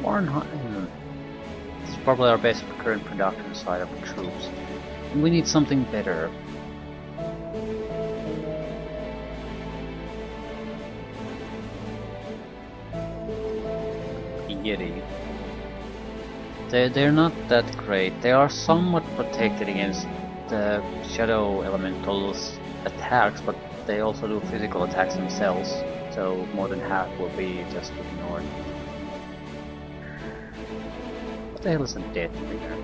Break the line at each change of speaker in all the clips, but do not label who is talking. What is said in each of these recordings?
Warnheim. It's probably our best current production side of troops. And we need something better. Yeti. They're not that great. They are somewhat protected against the shadow elementals attacks, but they also do physical attacks themselves, so more than half will be just ignored. What the hell is a dead figure?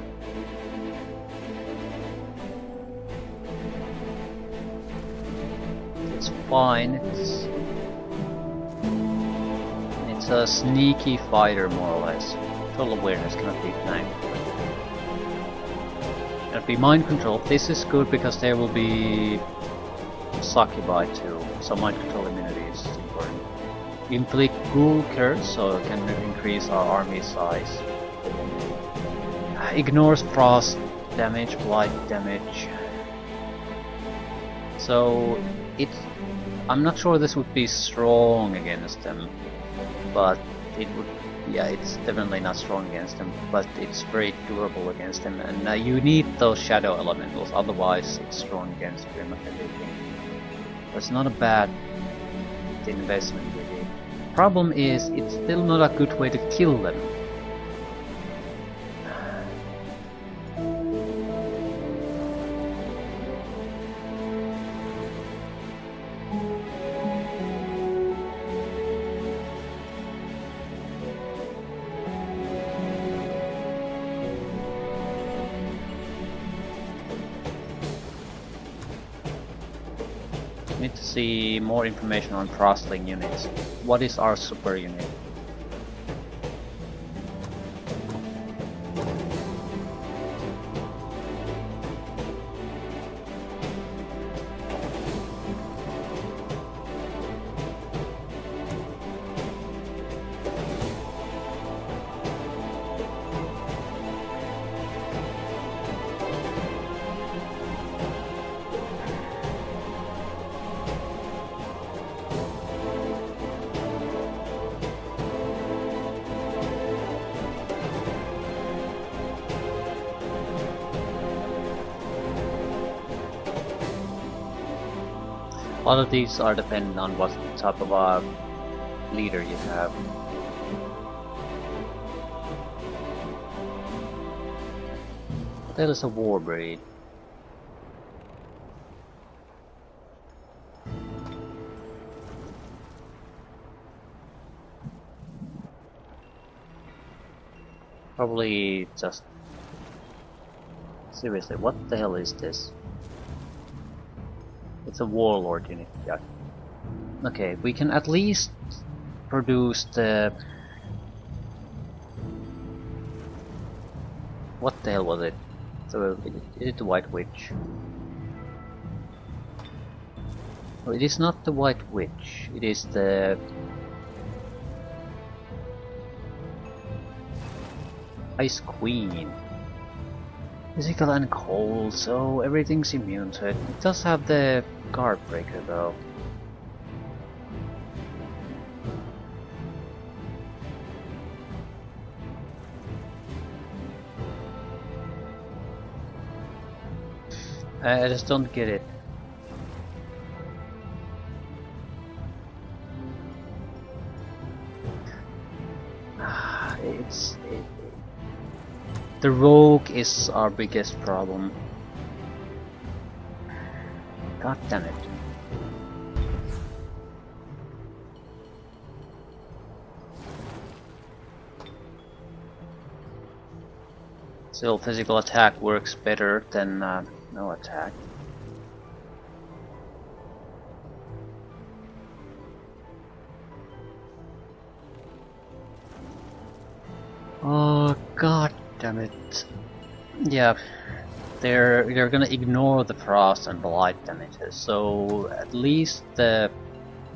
It's fine. It's a sneaky fighter, more or less. Total awareness cannot be flanked. Cannot be mind control. This is good because there will be succubi too, so mind control immunity is important. Inflict ghoul curse, so it can increase our army size. Ignores frost damage, blight damage. So it's. I'm not sure this would be strong against them, but it would. Yeah, it's definitely not strong against them, but it's very durable against them, and you need those shadow elementals, otherwise it's strong against pretty much everything. It's not a bad investment really. Problem is, it's still not a good way to kill them. Need to see more information on Frostling units. What is our super unit? A lot of these are dependent on what type of leader you have. What the hell is a war breed? Probably just... Seriously, what the hell is this? It's a warlord unit, yeah. Okay, we can at least produce the... What the hell was it? So, is it the White Witch? Oh, it is not the White Witch, it is the... Ice Queen. Physical and cold, so everything's immune to it. It does have the guard breaker though. I just don't get it. The rogue is our biggest problem. God damn it. Still, physical attack works better than no attack. Oh god damn it. Yeah, they're gonna ignore the frost and blight damages, so at least the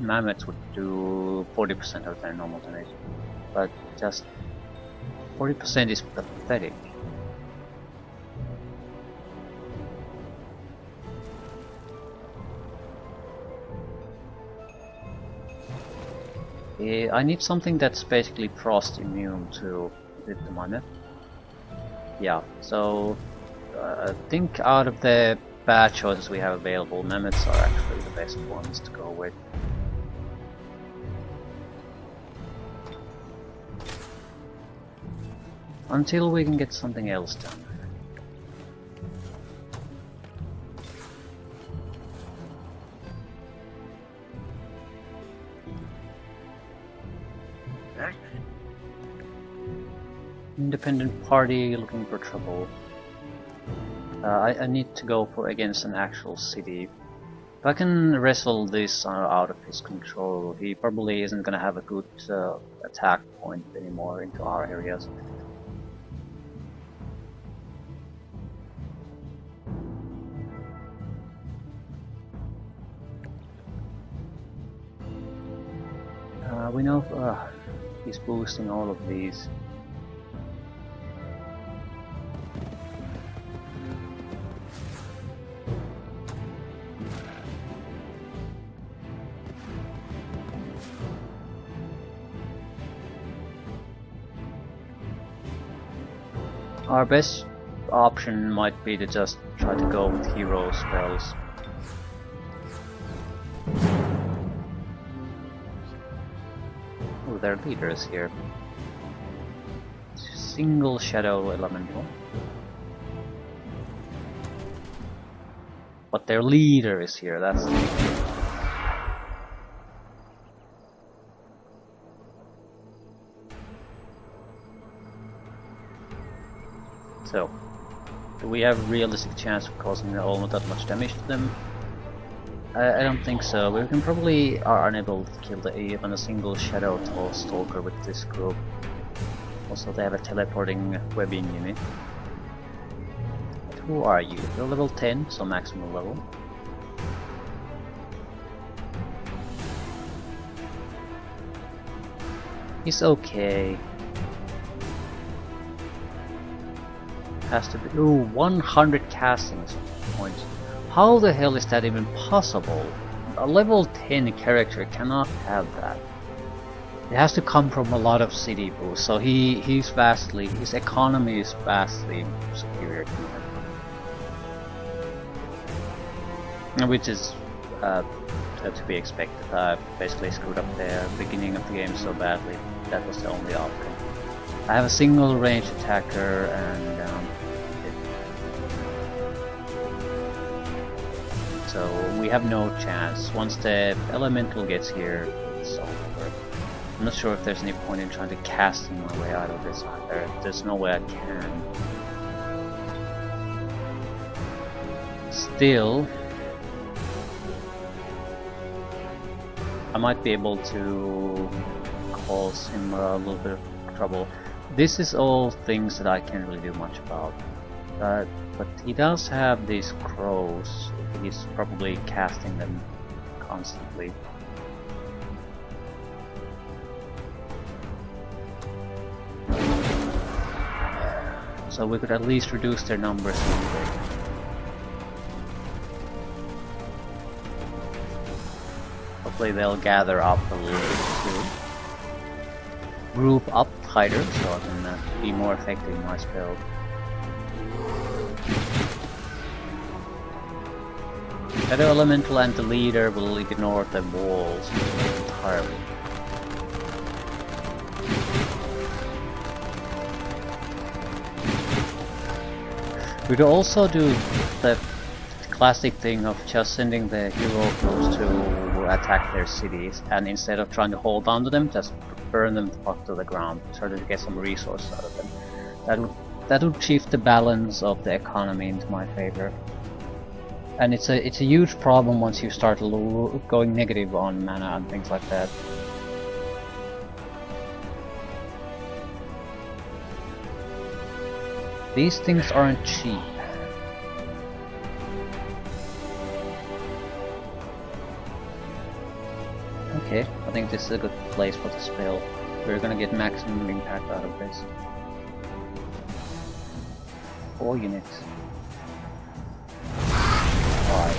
mammoths would do 40% of their normal damage. But just 40% is pathetic. I need something that's basically frost immune to the mana. Yeah, so I think out of the bad choices we have available, mammoths are actually the best ones to go with. Until we can get something else done. Independent party looking for trouble. I need to go for against an actual city. If I can wrestle this out of his control, he probably isn't gonna have a good attack point anymore into our areas. We know he's boosting all of these. Our best option might be to just try to go with hero spells. Oh, their leader is here. Single shadow elemental. But their leader is here, that's the thing. So, do we have a realistic chance of causing almost that much damage to them? I don't think so. We can probably are unable to kill even a single Shadow Stalker with this group. Also, they have a teleporting webbing unit. But who are you? You're level 10, so maximum level. He's okay. Has to be 100 casting points. How the hell is that even possible? A level 10 character cannot have that. It has to come from a lot of city boosts, so his economy is vastly superior to mine. Which is to be expected. I basically screwed up the beginning of the game so badly. That was the only outcome. I have a single range attacker and so we have no chance. Once the elemental gets here, it's over. I'm not sure if there's any point in trying to cast my way out of this either. There's no way I can. Still, I might be able to cause him a little bit of trouble. This is all things that I can't really do much about. But he does have these crows. He's probably casting them constantly. So we could at least reduce their numbers a little bit. Hopefully they'll gather up a little bit too. Group up tighter so I can be more effective in my spell. The other elemental and the leader will ignore the walls entirely. We could also do the classic thing of just sending the hero force to attack their cities, and instead of trying to hold on to them, just burn them to the ground, try to get some resources out of them. That would shift the balance of the economy into my favor. And it's a huge problem once you start going negative on mana and things like that. These things aren't cheap. Okay, I think this is a good place for the spell. We're gonna get maximum impact out of this. 4 units. 5.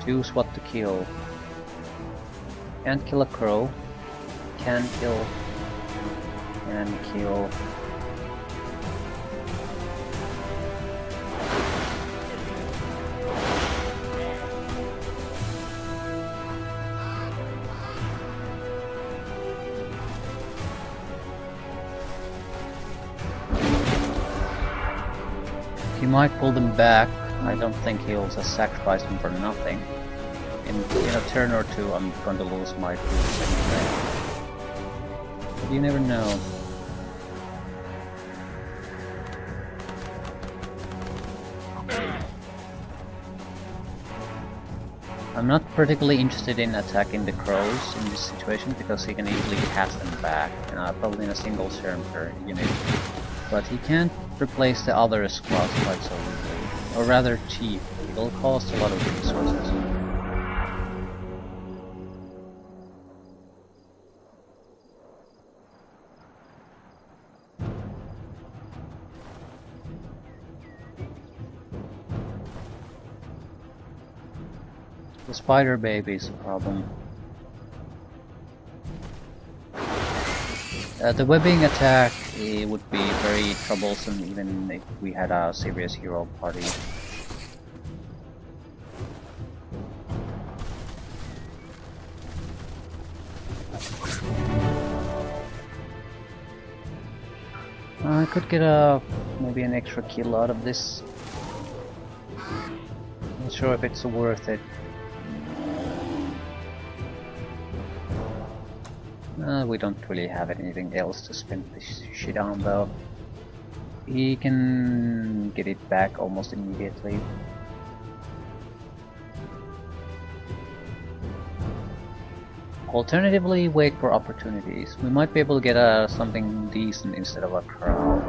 Choose what to kill. Can't kill a crow. Can kill. Can kill. He might pull them back. I don't think he'll just sacrifice them for nothing. In a turn or two I'm going to lose my troops anyway. But you never know. I'm not particularly interested in attacking the crows in this situation because he can easily cast them back, probably in a single turn per unit. But he can't replace the other squads quite so easily, or rather cheap. It'll cost a lot of resources. The spider baby is a problem. The webbing attack would be very troublesome even if we had a serious hero party. I could get maybe an extra kill out of this. Not sure if it's worth it. We don't really have anything else to spend this shit on though. He can get it back almost immediately. Alternatively, wait for opportunities. We might be able to get something decent instead of a crow.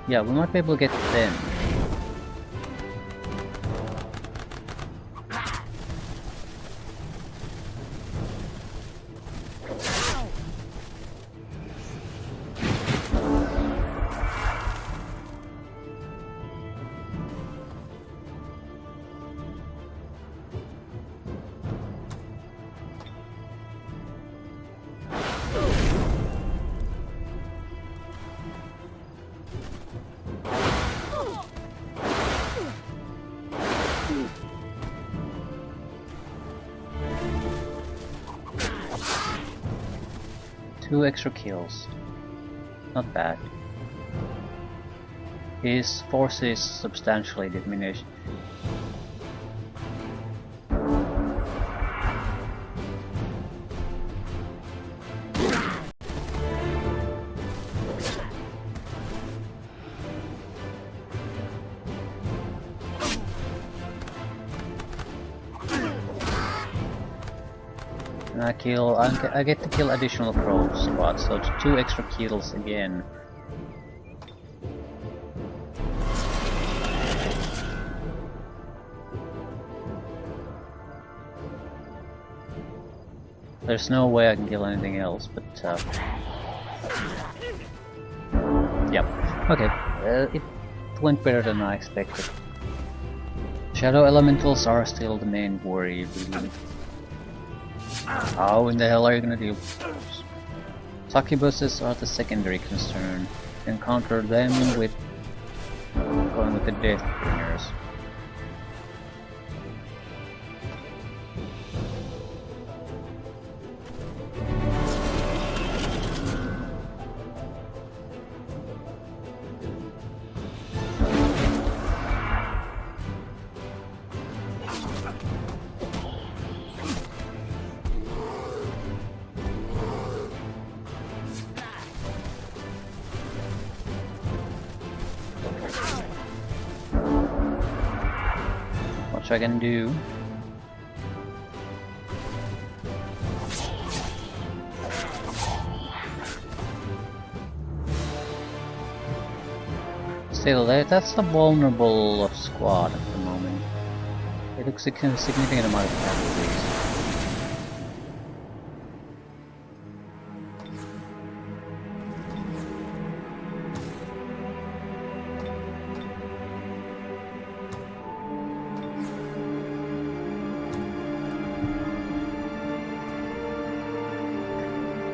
Yeah, we might be able to get them. Two extra kills. Not bad. His force is substantially diminished. I get to kill additional crow squads, so 2 extra kills again. There's no way I can kill anything else, but yep. Okay, it went better than I expected. Shadow elementals are still the main worry, really. How in the hell are you gonna deal with those? Succubuses are the secondary concern. You can counter them with going with the Deathbringers. I can do. Still, that's a vulnerable squad at the moment. It looks like a significant amount of casualties.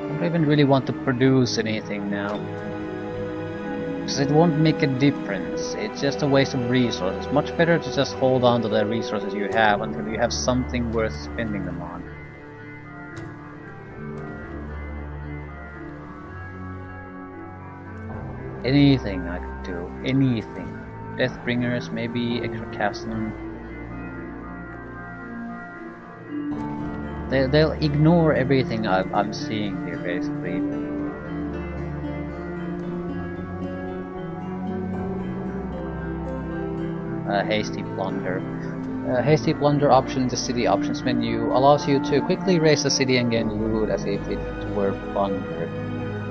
I don't even really want to produce anything now. Because it won't make a difference, it's just a waste of resources. Much better to just hold on to the resources you have until you have something worth spending them on. Anything I could do, anything. Deathbringers, maybe extra casting. They'll ignore everything I'm seeing here, basically. Hasty Plunder. Hasty Plunder option in the city options menu allows you to quickly raise the city and gain loot as if it were plunder.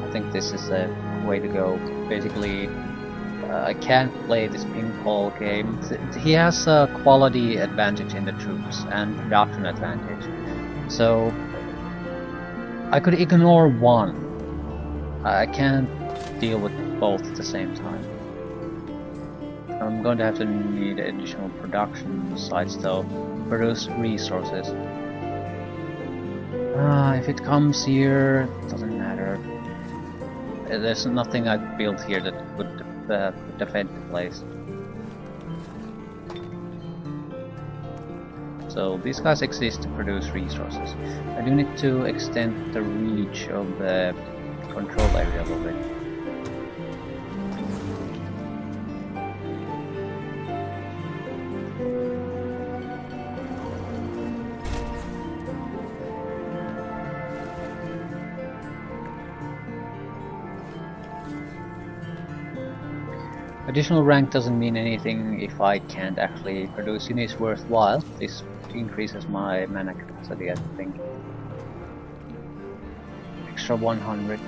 I think this is a way to go. Basically, I can't play this ping-pong game. He has a quality advantage in the troops and production advantage. So I could ignore one. I can't deal with both at the same time. I'm going to have to need additional production sites though. Produce resources. If it comes here, doesn't matter. There's nothing I've built here that would defend the place. So these guys exist to produce resources. I do need to extend the reach of the control area a little bit. Additional rank doesn't mean anything if I can't actually produce units worthwhile. This increases my mana capacity, I think. Extra 100.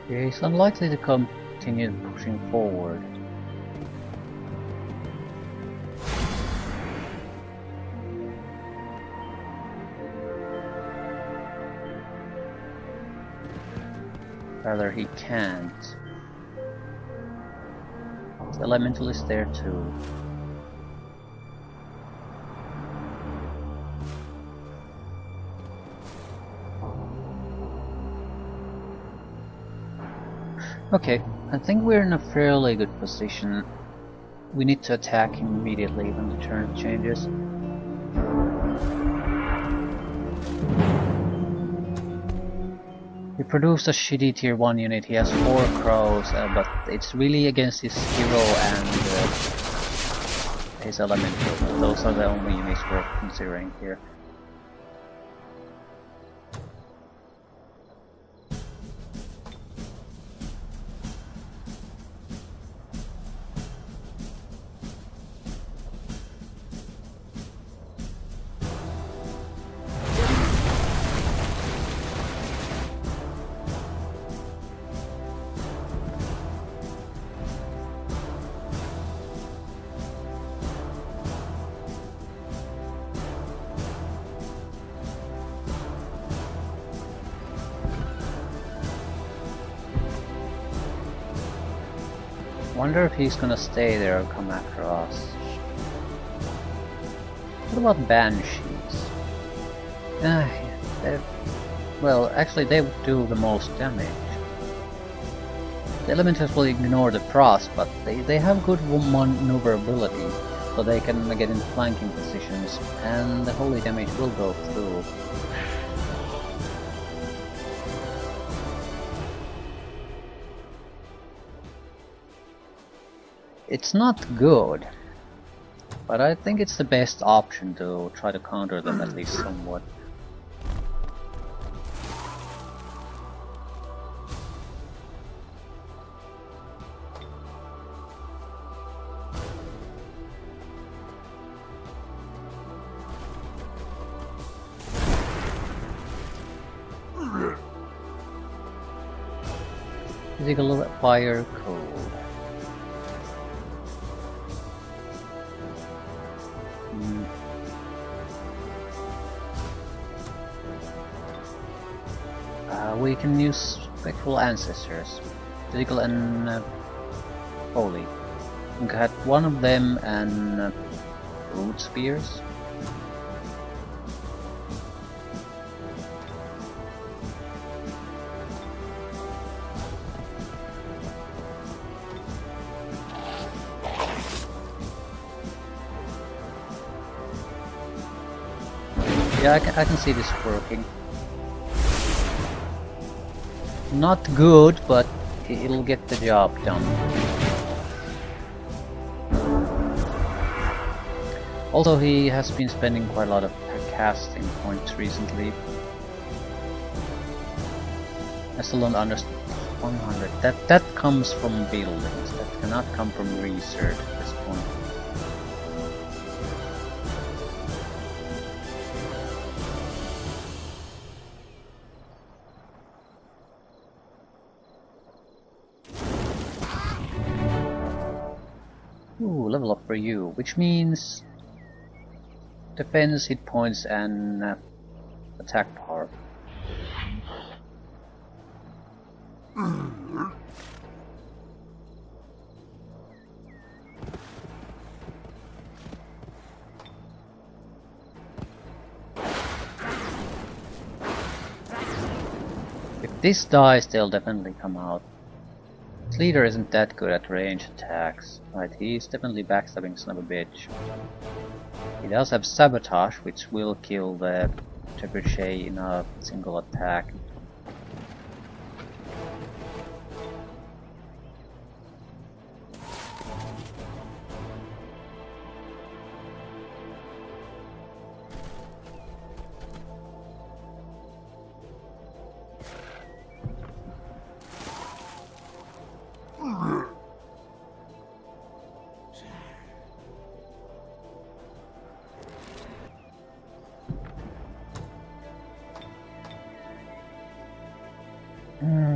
Yeah, he's unlikely to continue pushing forward. Rather, he can't. The elemental is there too. Okay, I think we're in a fairly good position. We need to attack him immediately when the turn changes. He produced a shitty tier 1 unit. He has 4 crows, but it's really against his hero and his elemental. Those are the only units we're considering here. Wonder if he's gonna stay there or come after us. What about banshees? Well, actually they would do the most damage. The elementals will ignore the frost, but they have good maneuverability, so they can get in flanking positions, and the holy damage will go through. It's not good, but I think it's the best option to try to counter them at least somewhat. Physical, fire, cold. We can use Spectral Ancestors. Physical and Holy. We got one of them and Root Spears. Yeah, I can see this working. Not good, but it'll get the job done. Also, he has been spending quite a lot of casting points recently. I still don't understand. 100. That comes from buildings. That cannot come from research at this point. Ooh, level up for you, which means defense, hit points, and attack power. If this dies, they'll definitely come out. His leader isn't that good at range attacks, right? He's definitely backstabbing son of a bitch. He does have sabotage, which will kill the trebuchet in a single attack.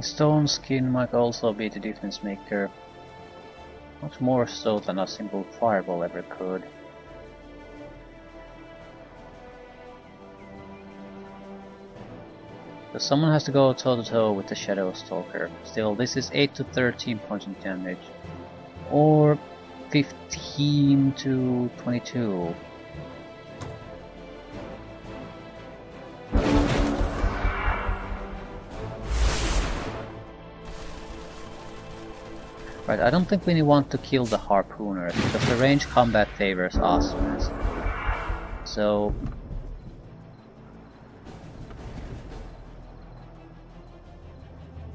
Stone Skin might also be the difference maker. Much more so than a simple fireball ever could. So someone has to go toe to toe with the Shadow Stalker. Still, this is 8 to 13 points of damage. Or 15 to 22. Right, I don't think we want to kill the Harpooners, because the range combat favors us. So...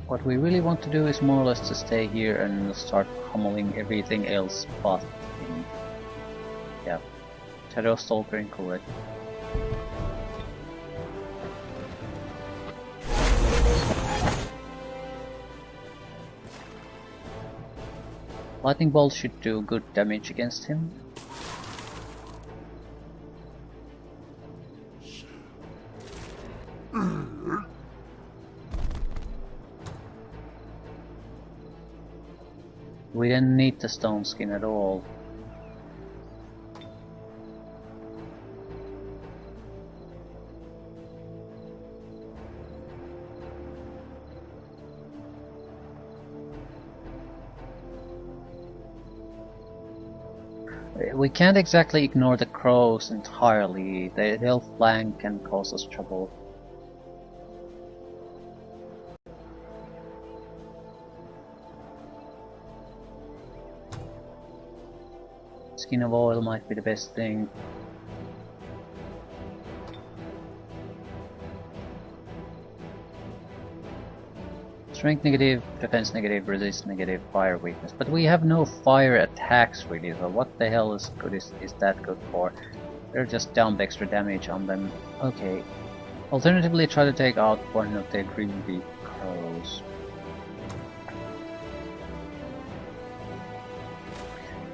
what we really want to do is more or less to stay here and start pummeling everything else but... yeah, Shadow Stalker included. Lightning Bolt should do good damage against him. We didn't need the Stone Skin at all. We can't exactly ignore the crows entirely. They'll flank and cause us trouble. Skin of Oil might be the best thing. Strength negative, defense negative, resist negative, fire weakness. But we have no fire attacks really, so what the hell is that good for? They're just dump extra damage on them. Okay. Alternatively, try to take out one of the greedy crows.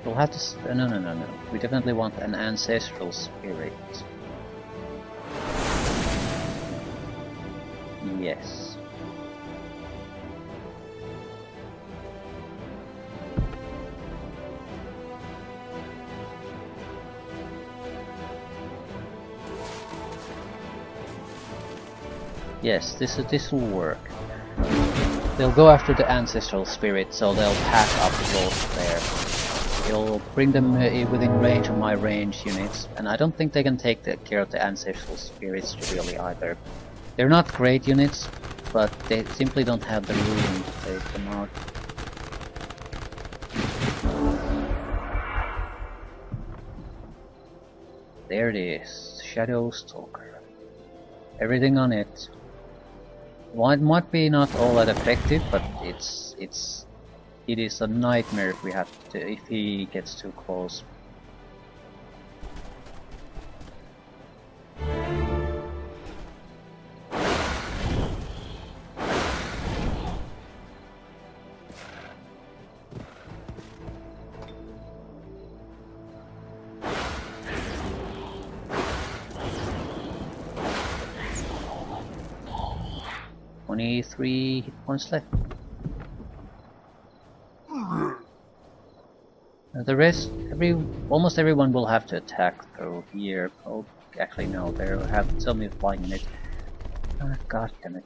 We'll have to... no. We definitely want an ancestral spirit. Yes, this will work. They'll go after the ancestral spirit, so they'll pack up close there. It'll bring them within range of my range units, and I don't think they can take care of the ancestral spirits really either. They're not great units, but they simply don't have the room to take them out. There it is, Shadow Stalker. Everything on it. Well, it might be not all that effective, but it is a nightmare if he gets too close. Three hit points left. The rest, almost everyone will have to attack through here. Oh, actually no, they have so many flying in it. Ah, god damn it.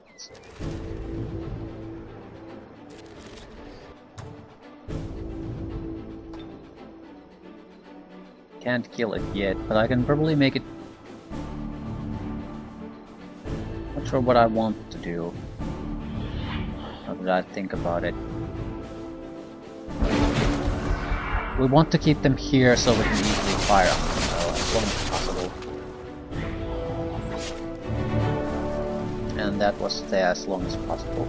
Can't kill it yet, but I can probably make it. Not sure what I want to do. Now that I think about it. We want to keep them here so we can easily fire on them, so as long as possible. And that was there as long as possible.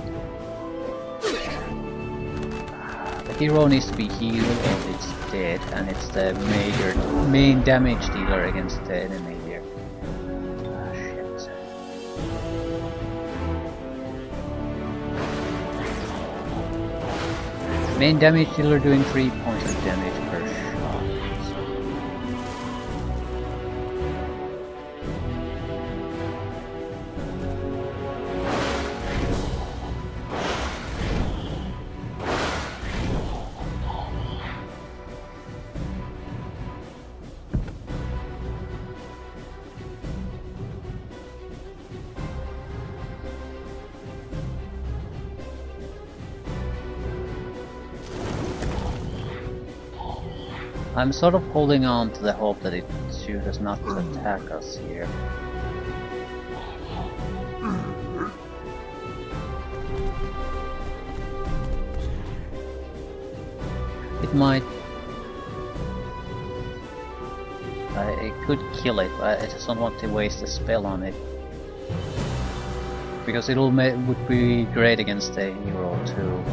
The hero needs to be healed or it's dead, and it's the main damage dealer against the enemy here. Ah, shit. Main damage dealer doing 3 points of damage per shot. I'm sort of holding on to the hope that it chooses not to attack us here. It might... it could kill it, but I just don't want to waste a spell on it. Because would be great against the hero too.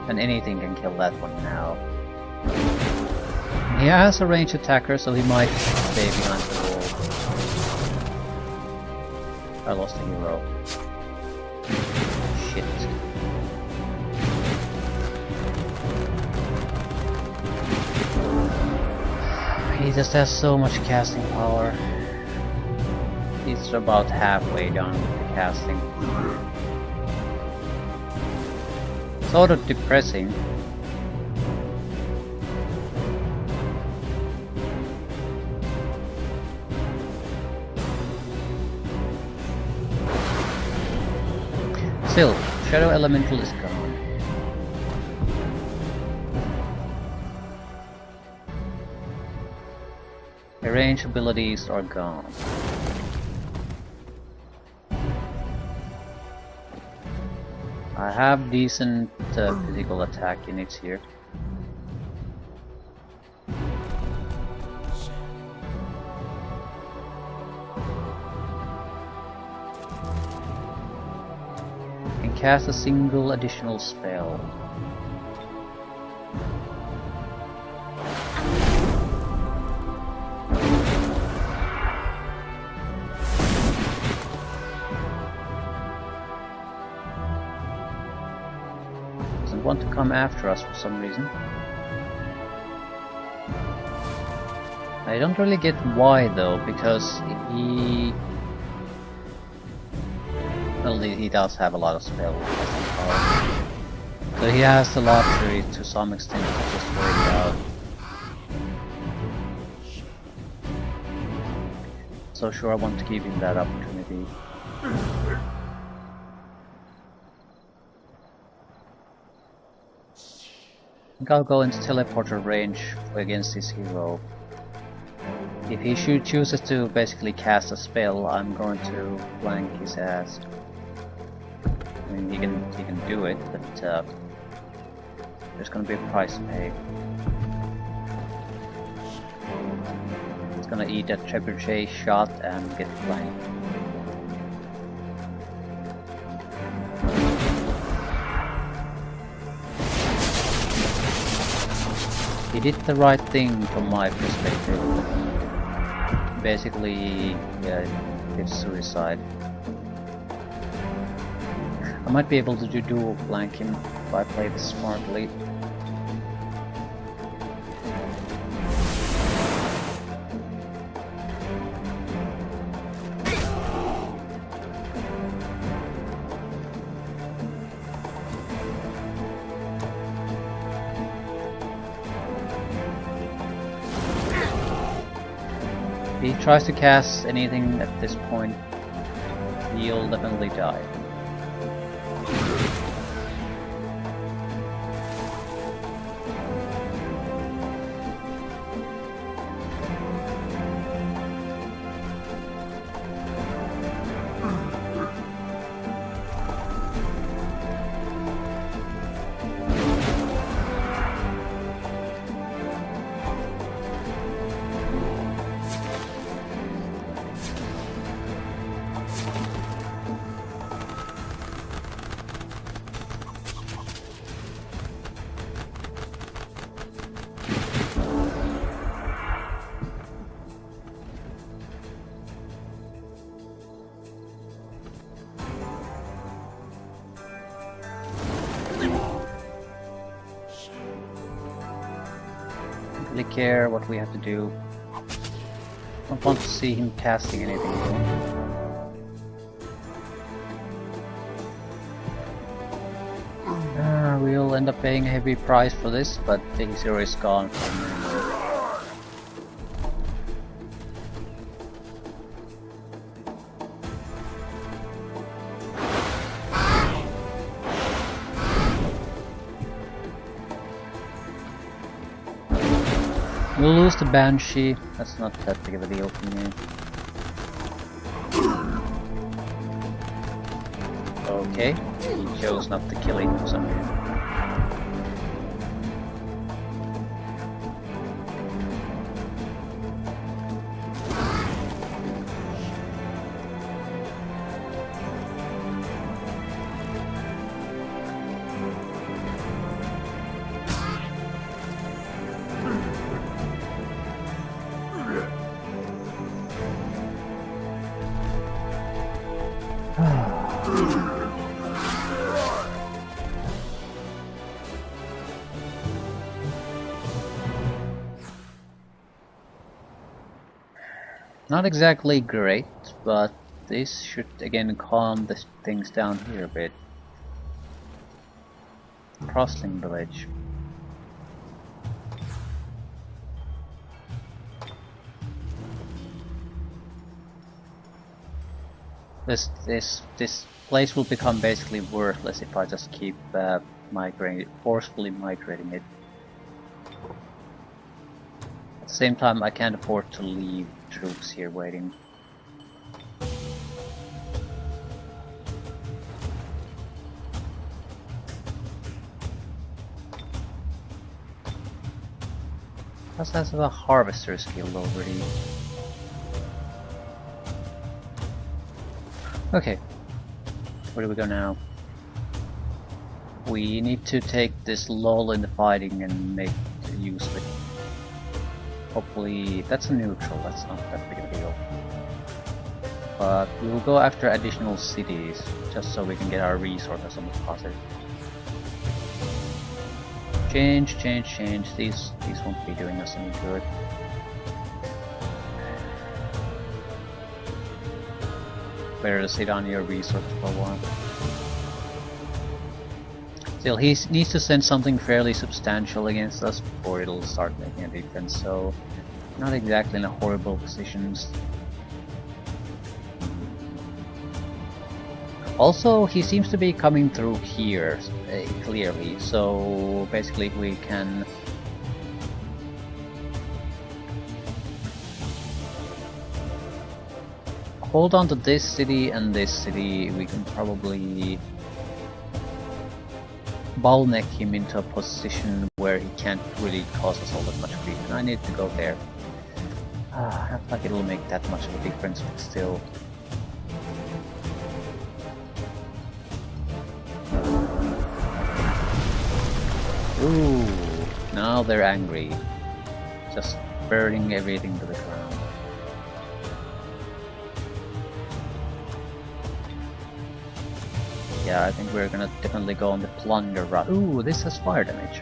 And anything can kill that one now. He has a ranged attacker, so he might stay behind the wall. I lost a hero. Shit. He just has so much casting power. He's about halfway done with the casting. Sort of depressing. Still, Shadow Elemental is gone. The range abilities are gone. I have decent physical attack units here. Cast a single additional spell. Doesn't want to come after us for some reason. I don't really get why though, because he... Well, he does have a lot of spells, so he has the luxury to some extent to just wait it out. So sure, I want to give him that opportunity. think I'll go into teleporter range against this hero. If he chooses to basically cast a spell, I'm going to flank his ass. I mean, he can do it, but there's gonna be a price to pay. He's gonna eat that trebuchet shot and get flanked. He did the right thing from my perspective. Basically, yeah, it's suicide. I might be able to do dual flanking if I play this smartly. If he tries to cast anything at this point, he'll definitely die. Really care what we have to do. Don't want to see him casting anything though. We'll end up paying a heavy price for this, but the hero is gone from me. We'll lose the Banshee, that's not that big of a deal for me. Okay, he chose not to kill him for some reason. Not exactly great, but this should again calm the things down here a bit. Crossling village. This place will become basically worthless if I just keep forcefully migrating it. At the same time, I can't afford to leave troops here waiting. Plus has a harvester skill already. Okay, where do we go now? We need to take this lull in the fighting and make use of it. Hopefully, that's a neutral, that's not that big of a deal. But we will go after additional cities, just so we can get our resources on the deposit. Change. These won't be doing us any good. Better to sit on your resources for a while. Still, he needs to send something fairly substantial against us before it'll start making a difference, so not exactly in a horrible position. Also, he seems to be coming through here clearly, so basically we can hold on to this city and this city. We can probably bottleneck him into a position where he can't really cause us all that much grief, and I need to go there. I don't think it'll make that much of a difference, but still. Ooh, now they're angry. Just burning everything to the ground. Yeah, I think we're gonna definitely go on the plunder route. Ooh, this has fire damage.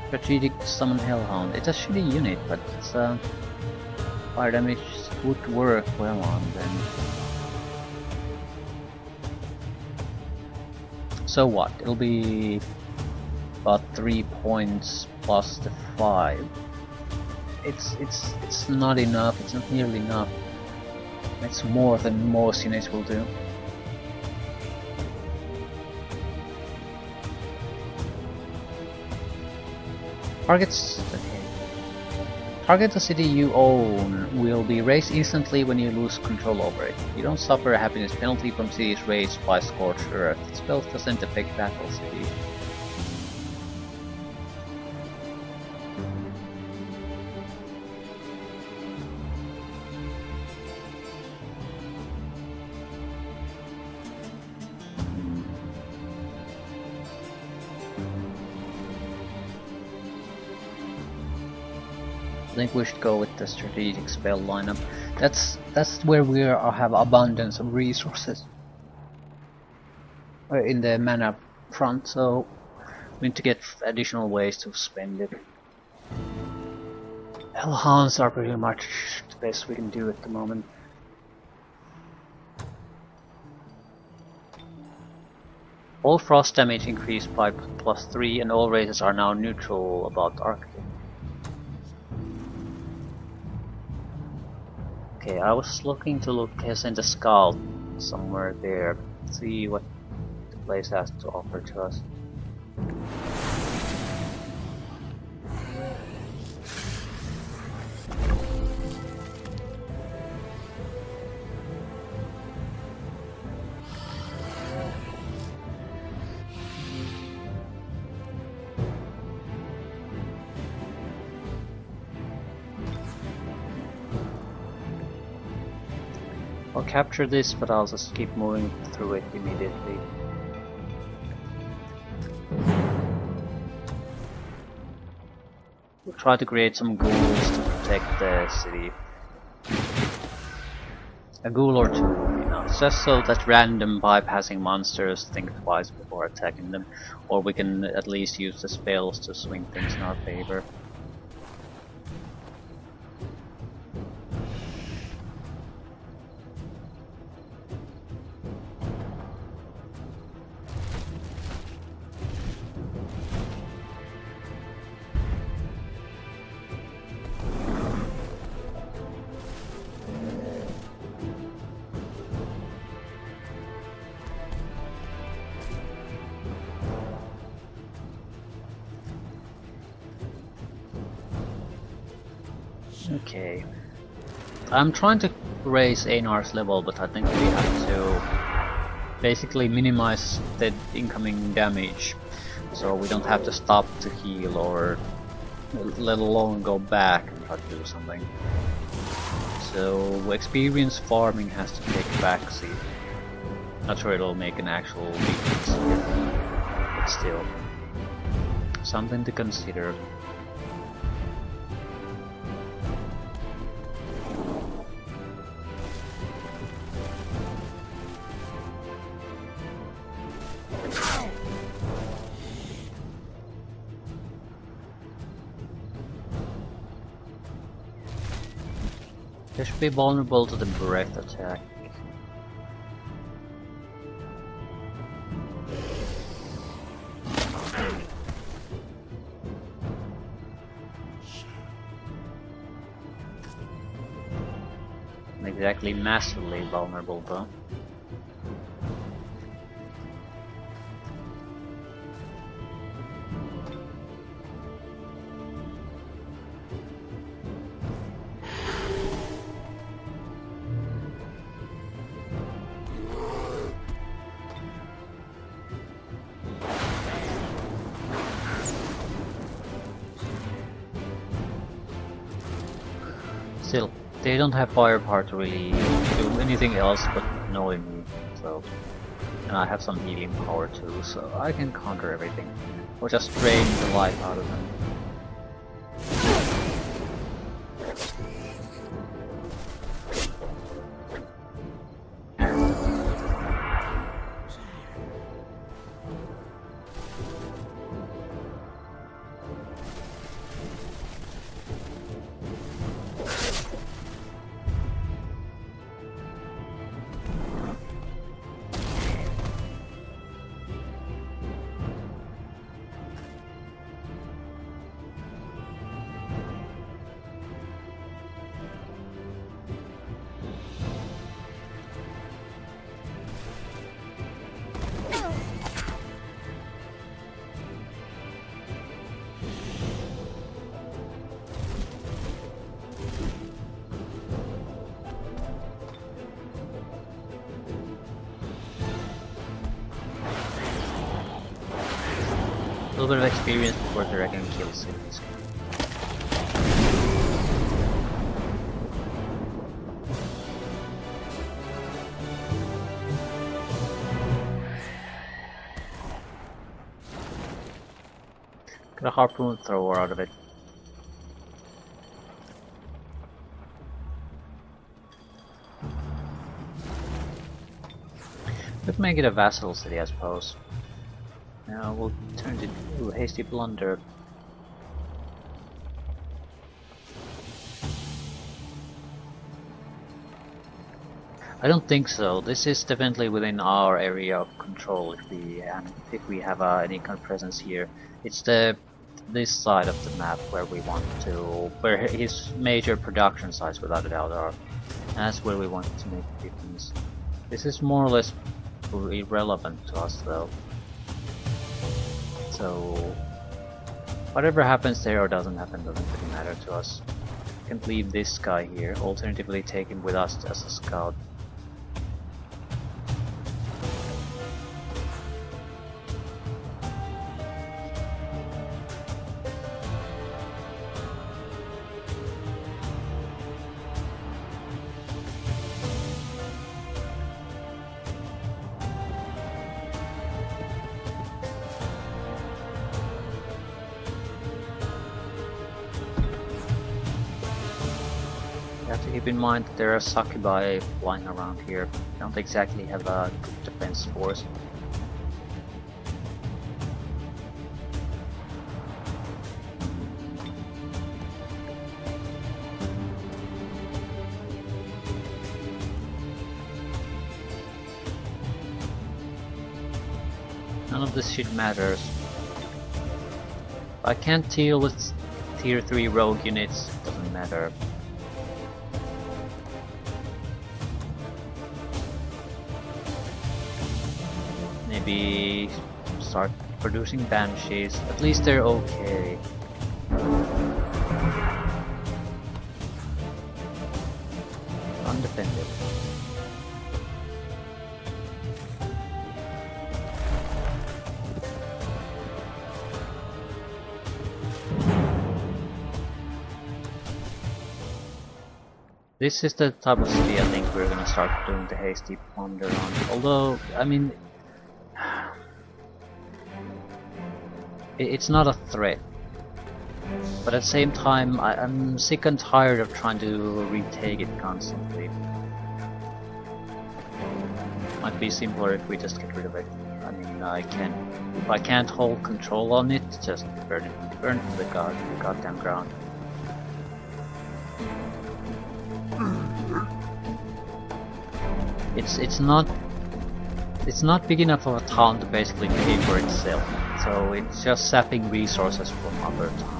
Strategic summon Hellhound. It's a shitty unit, but it's fire damage would work well on them. So what? It'll be about 3 points plus the 5. It's not enough. It's not nearly enough. It's more than most units will do. Target a city you own will be raised instantly when you lose control over it. You don't suffer a happiness penalty from cities raised by Scorched Earth. The spell doesn't affect battle cities. I think we should go with the strategic spell lineup. That's where we have abundance of resources in the mana front, so we need to get additional ways to spend it. Hellhounds are pretty much the best we can do at the moment. All frost damage increased by +3 and all races are now neutral about Arctic. Okay, I was looking to send a scout somewhere there, see what the place has to offer to us. I'll capture this, but I'll just keep moving through it immediately. We'll try to create some ghouls to protect the city. A ghoul or two, you know, just so that random bypassing monsters think twice before attacking them, or we can at least use the spells to swing things in our favor. Okay. I'm trying to raise Einar's level, but I think we have to basically minimize the incoming damage, so we don't have to stop to heal or let alone go back and try to do something. So experience farming has to take a backseat. Not sure it'll make an actual difference here, but still something to consider. They should be vulnerable to the direct attack. Not exactly massively vulnerable though. they don't have firepower to really do anything else but annoy me, so... And I have some healing power too, so I can counter everything. Or just drain the life out of them. A little bit of experience before the dragon kills him. Got a harpoon thrower out of it. Could make it a vassal city, I suppose. Now we'll turn it to hasty blunder. I don't think so. This is definitely within our area of control. If we have any kind of presence here, it's this side of the map where we want to, where his major production sites without a doubt are. And that's where we want to make a difference. This is more or less irrelevant to us though. So whatever happens there or doesn't happen doesn't really matter to us. We can leave this guy here, alternatively take him with us as a scout. You have to keep in mind that there are succubi flying around here. They don't exactly have a good defense force. None of this shit matters. If I can't deal with tier 3 rogue units, doesn't matter. Maybe start producing banshees. At least they're okay. Undefended. This is the type of city I think we're gonna start doing the hasty plunder on. Although, I mean, it's not a threat. But at the same time, I'm sick and tired of trying to retake it constantly. Might be simpler if we just get rid of it. I mean, if I can't hold control on it, just burn it to the goddamn ground. It's not big enough of a town to basically pay for itself, so it's just sapping resources from other towns.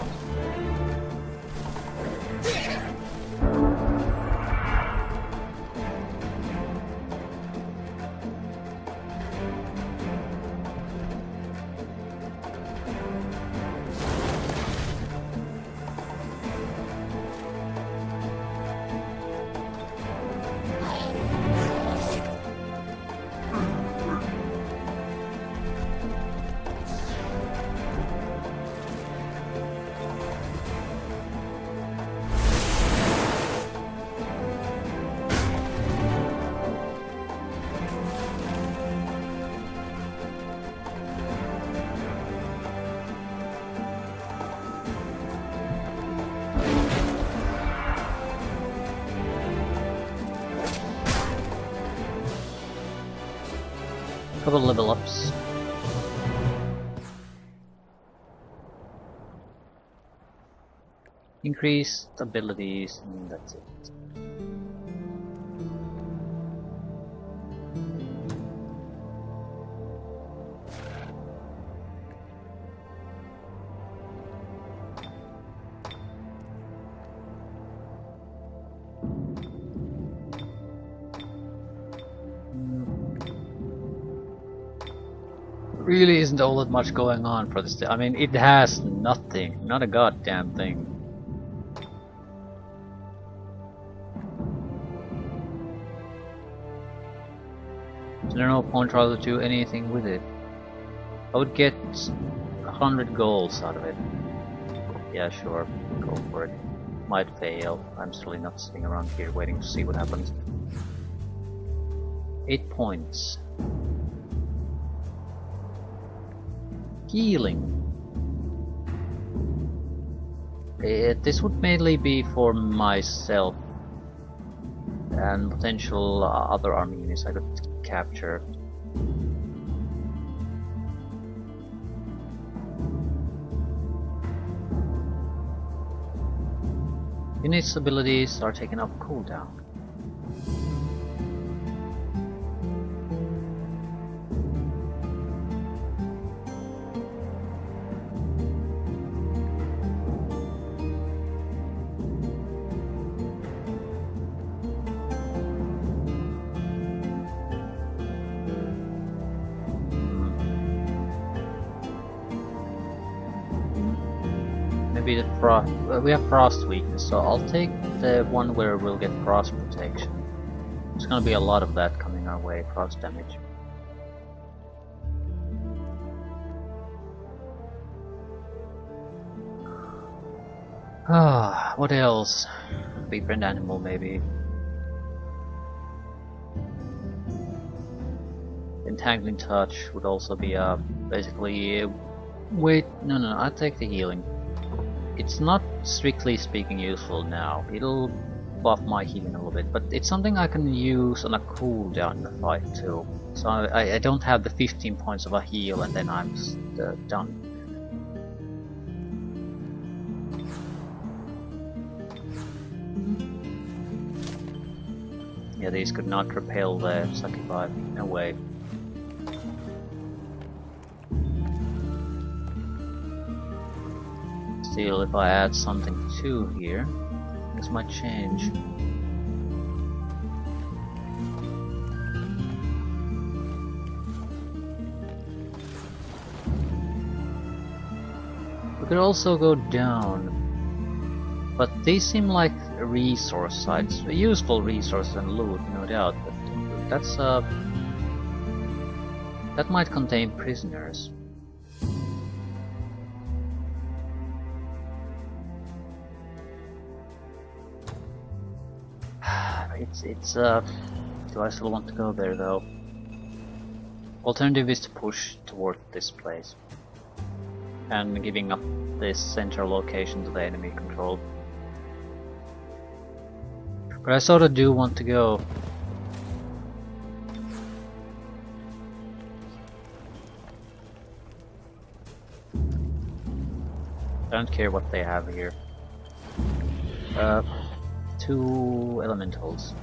Couple level ups. Increased abilities, and that's it. Really isn't all that much going on for this. I mean, it has nothing, not a goddamn thing. So there's no point trying to do anything with it. I would get 100 goals out of it. Yeah, sure, go for it. Might fail. I'm certainly not sitting around here waiting to see what happens. 8 points. Healing. This would mainly be for myself and potential other armies I could capture. Units' abilities are taken off cooldown. Maybe the frost. We have frost weakness, so I'll take the one where we'll get frost protection. There's gonna be a lot of that coming our way, frost damage. Ah, what else? Befriend animal, maybe. Entangling touch would also be basically. Wait, no, I'll take the healing. It's not strictly speaking useful now. It'll buff my healing a little bit, but it's something I can use on a cooldown in the fight too. So I don't have the 15 points of a heal and then I'm done. Yeah, these could not repel the Succubus, no way. Still, if I add something to here, this might change. We could also go down, but these seem like resource sites, a useful resource and loot, no doubt. But that's that might contain prisoners. Do I still want to go there though? Alternative is to push toward this place and giving up this central location to the enemy control. But I sort of do want to go. I don't care what they have here. 2 elementals.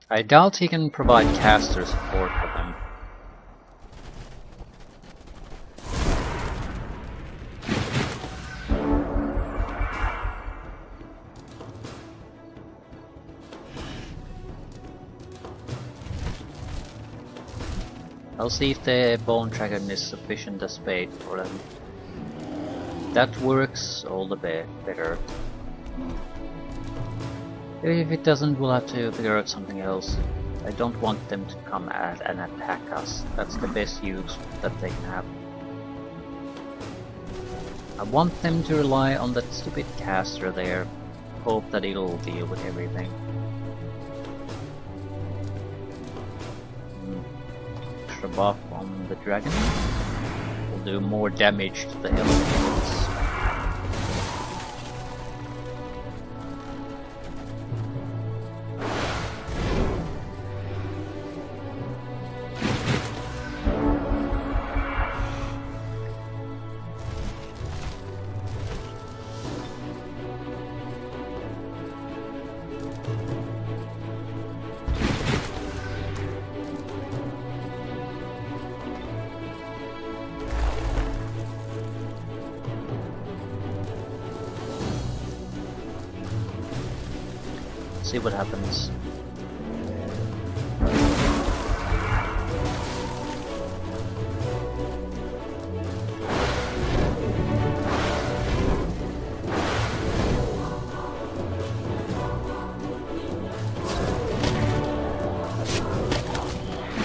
I doubt he can provide caster support for them. I'll see if the bone dragon is sufficient as bait for them. That works, all the better. If it doesn't, we'll have to figure out something else. I don't want them to come and attack us. That's the best use that they can have. I want them to rely on that stupid caster there. Hope that it'll deal with everything. Extra buff on the dragon will do more damage to the elementals. see what happens.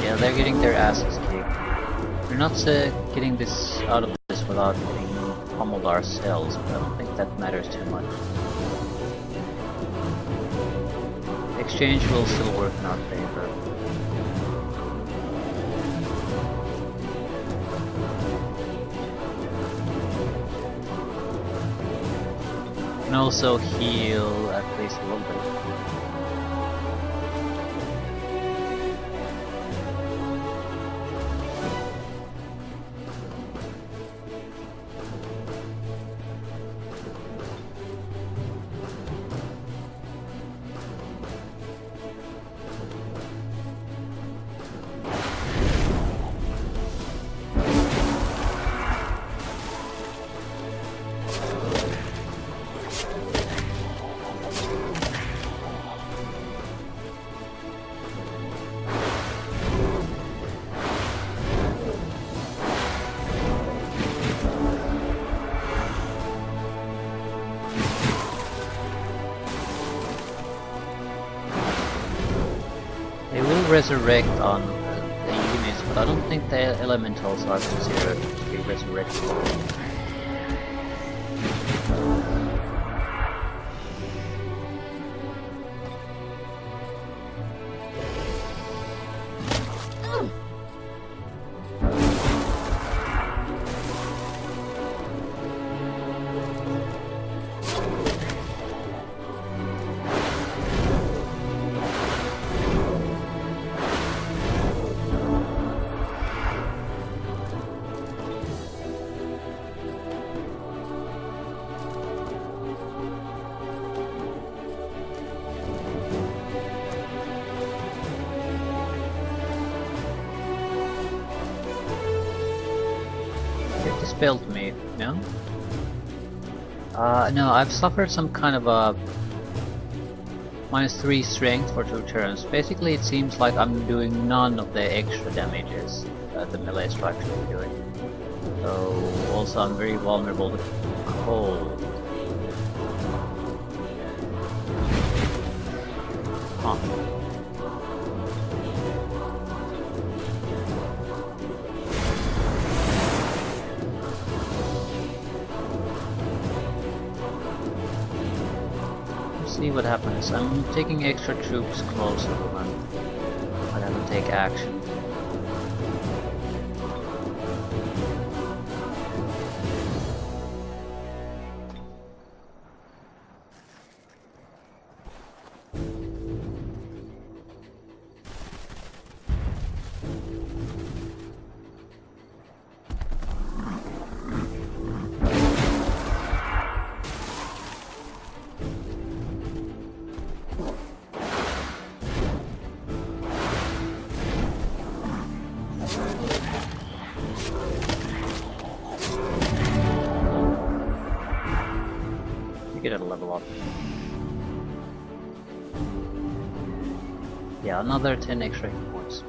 Yeah, they're getting their asses kicked. We're not getting this out of this without getting pummeled ourselves, but I don't think that matters too much. Exchange will still work in our favor. And also heal at least a little bit. Resurrect on the units, but I don't think the elementals are considered to be resurrectable. Dispelled me, no? No, I've suffered some kind of a -3 strength for 2 turns. Basically, it seems like I'm doing none of the extra damages that the melee strike should be doing. So, also I'm very vulnerable to cold. Huh. See what happens. I'm taking extra troops closer when I have to take action. Get it a level up. Yeah, another 10 extra hit points.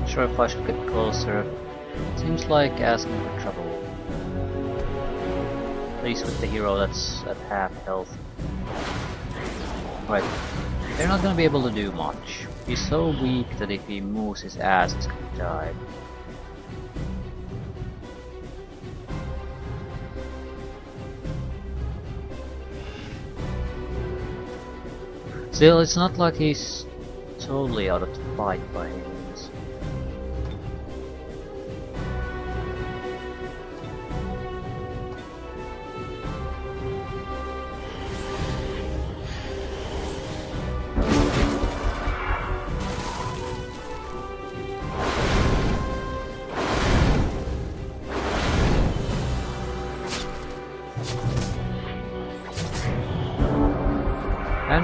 Sure, if I should get closer. Seems like asking for trouble. At least with the hero that's at half health. Right. They're not gonna be able to do much. He's so weak that if he moves his ass, he's gonna die. Still, it's not like he's totally out of the fight by any means.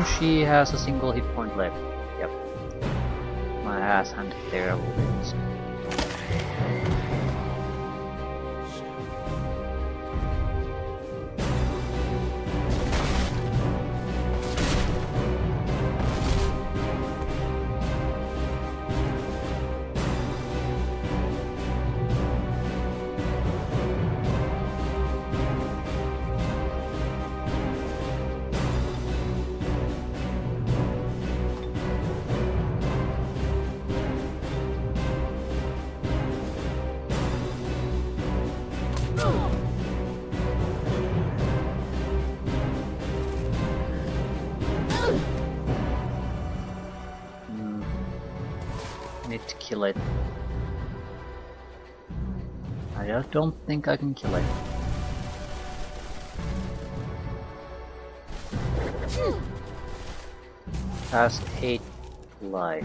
Banshee has a single hit point left. Yep. My ass handed there a little bit. Need to kill it. I just don't think I can kill it. Has 8 life.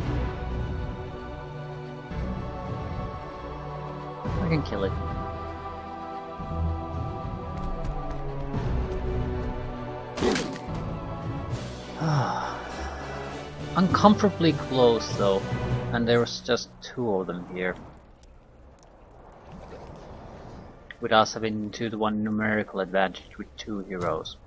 I can kill it. Uncomfortably close though, and there was just 2 of them here. With us having 2-to-1 numerical advantage with 2 heroes.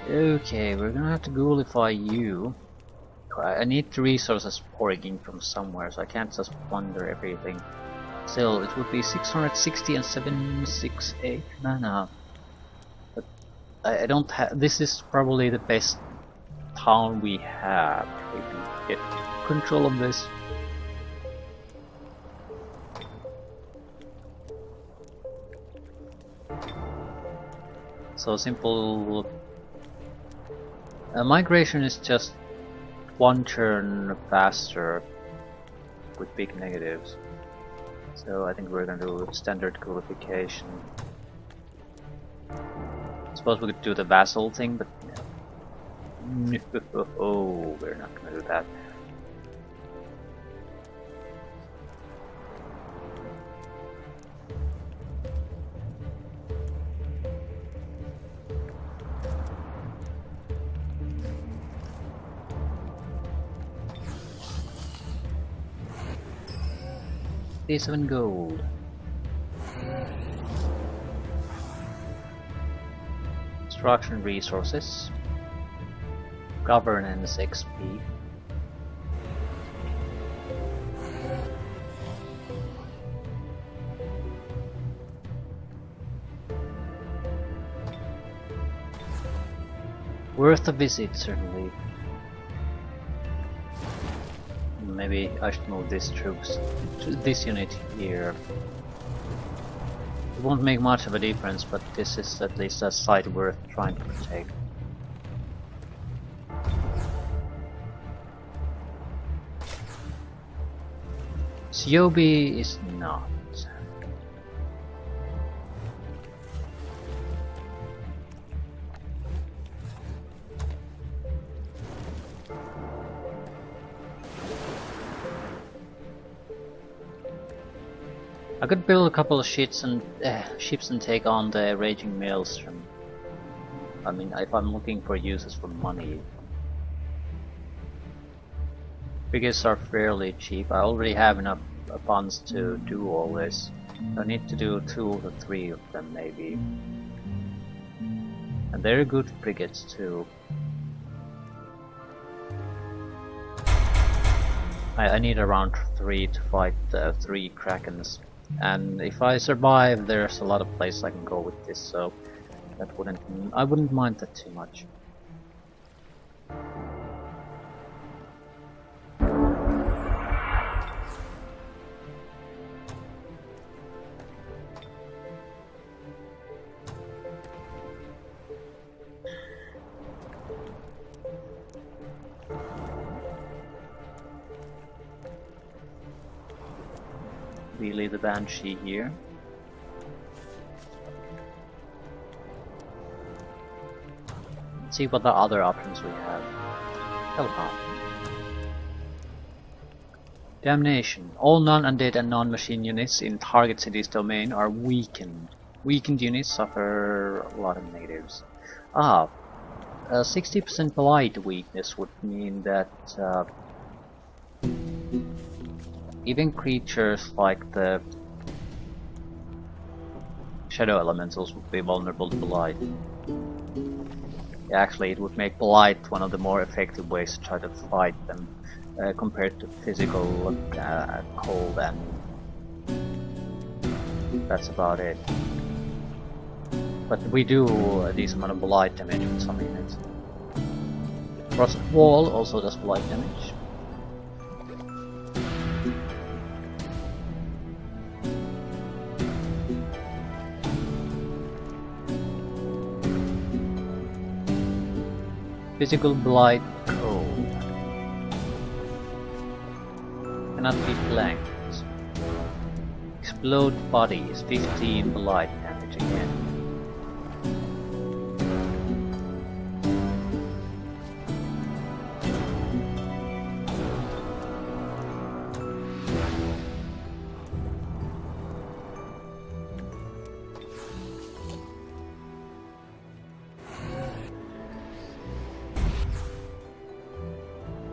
Okay, we're gonna have to ghoulify you. I need the resources pouring in from somewhere, so I can't just plunder everything. Still, it would be 660 and 768 mana. But I don't have. This is probably the best town we have. We can get control of this. So simple. Migration is just 1 turn faster with big negatives. So I think we're gonna do standard qualification. Suppose we could do the vassal thing, but oh, we're not gonna do that. $7 gold. Construction resources. Governance XP. Worth a visit, certainly. Maybe I should move these troops to this unit here. It won't make much of a difference, but this is at least a site worth trying to protect. Siobi is not. I could build a couple of ships and take on the Raging Maelstrom. I mean, if I'm looking for uses for money. Frigates are fairly cheap. I already have enough funds to do all this. I need to do 2 or 3 of them maybe. And they're good frigates too. I need around 3 to fight 3 Krakens. And if I survive, there's a lot of places I can go with this, so that I wouldn't mind that too much. We leave the Banshee here. Let's see what the other options we have. Teleport. Damnation. All non-undead and non-machine units in target city's domain are weakened. Weakened units suffer a lot of negatives. 60% blight weakness would mean that even creatures like the shadow elementals would be vulnerable to blight. Actually, it would make blight one of the more effective ways to try to fight them compared to physical cold, and that's about it. But we do a decent amount of blight damage with some units. Frost Wall also does blight damage. Physical blight cold. Cannot be flanked. Explode body is 15 blight damage again.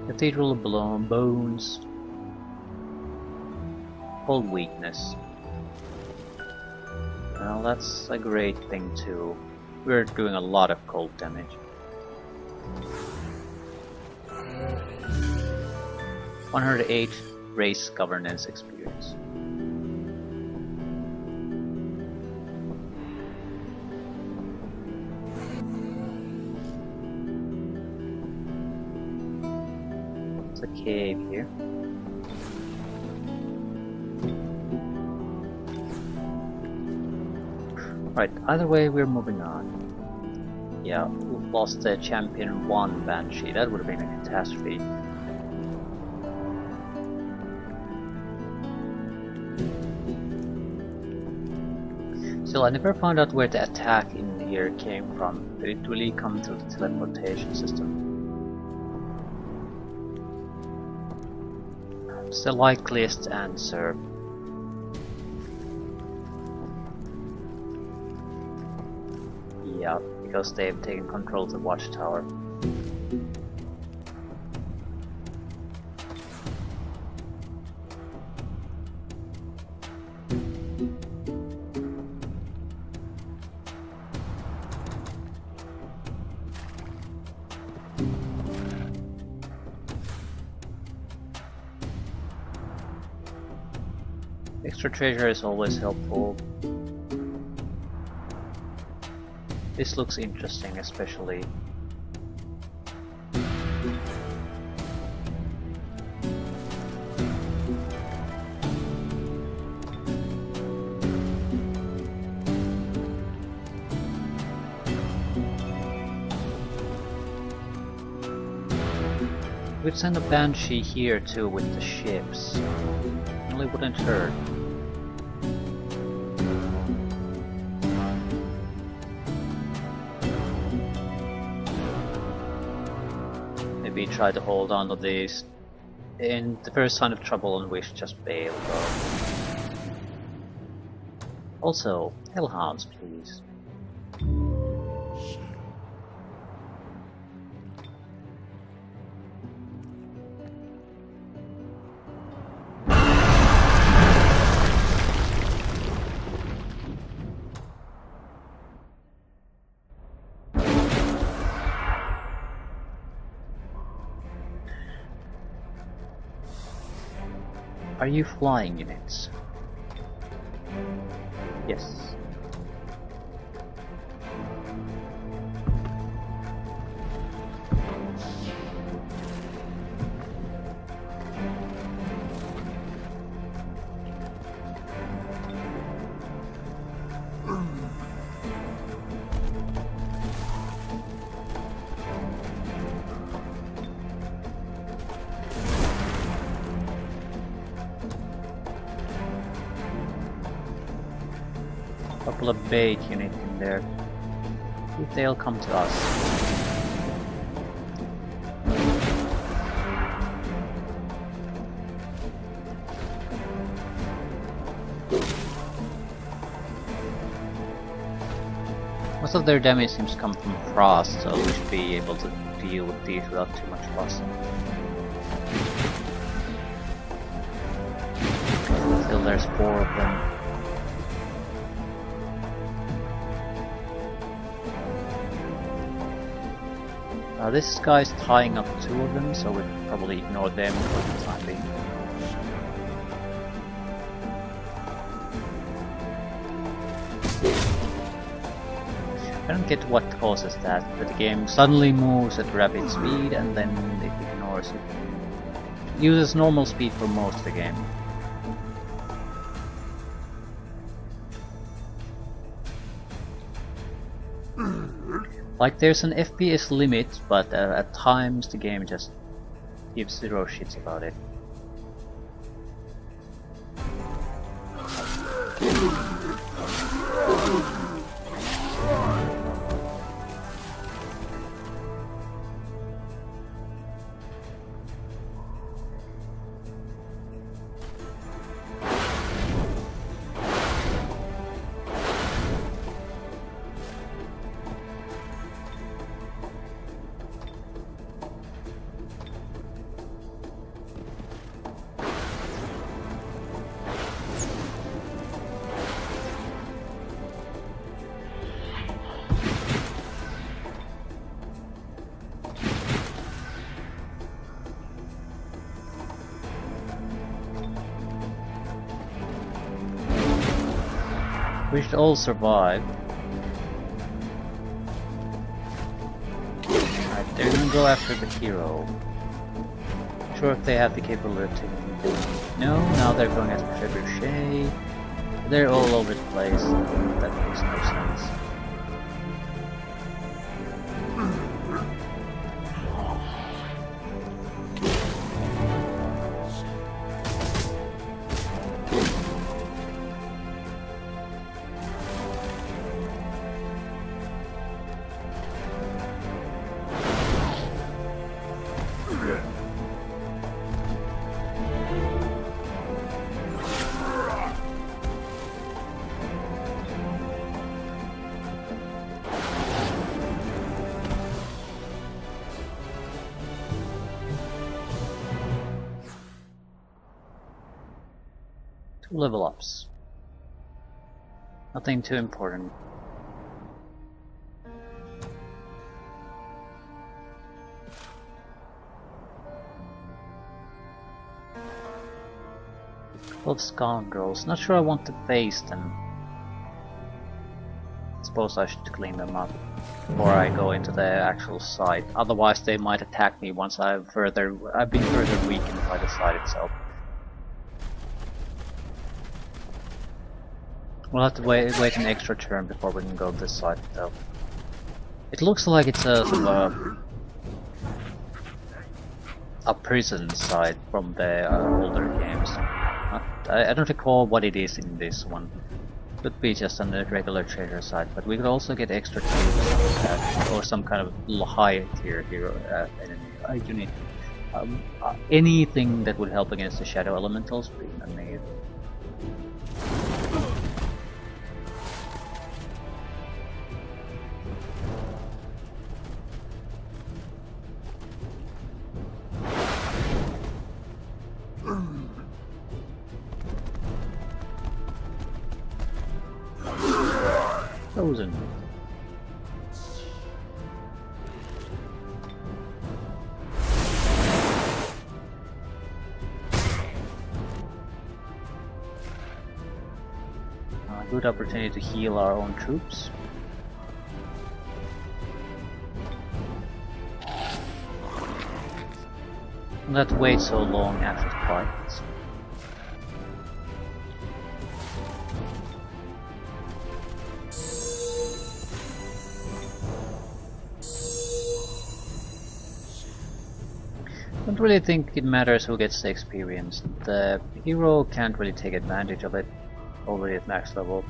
Cathedral Bones. Cold weakness. Well, that's a great thing too. We're doing a lot of cold damage. 108 race governance experience. It's a cave here. Right, either way we're moving on. Yeah, we lost the champion 1 Banshee, that would have been a catastrophe. Still, I never found out where the attack in here came from. Did it really come through the teleportation system? It's the likeliest answer. Yeah, because they've taken control of the watchtower. Extra treasure is always helpful. This looks interesting, especially. We'd send a Banshee here too with the ships. Only wouldn't hurt. Maybe try to hold on to these. In the first sign of trouble and wish, just bail though. Also, hellhounds please. Are you flying units? Yes. Couple of bait units in there. If they'll come to us. Most of their damage seems to come from frost, so we should be able to deal with these without too much fuss. Still there's 4 of them. This guy's tying up 2 of them, so we can probably ignore them for the time being. I don't get what causes that, but the game suddenly moves at rapid speed and then it ignores it. It uses normal speed for most of the game. Like there's an FPS limit, but at times the game just gives 0 shits about it. We should all survive. Alright, they're gonna go after the hero. Not sure if they have the capability. No, now they're going after Trebuchet. They're all over the place. That makes no sense. Level ups. Nothing too important. Of scoundrels. Not sure I want to face them. Suppose I should clean them up before I go into the actual site. Otherwise they might attack me once I've been further weakened by the site itself. We'll have to wait an extra turn before we can go to this side though. It looks like it's a sort of a prison site from the older games. I don't recall what it is in this one. Could be just a regular treasure site, but we could also get extra tiers or some kind of high tier hero enemy unit. Anything that would help against the shadow elementals would be amazing. Frozen. Good opportunity to heal our own troops. Not wait so long after the fight. I don't really think it matters who gets the experience. The hero can't really take advantage of it already at max level.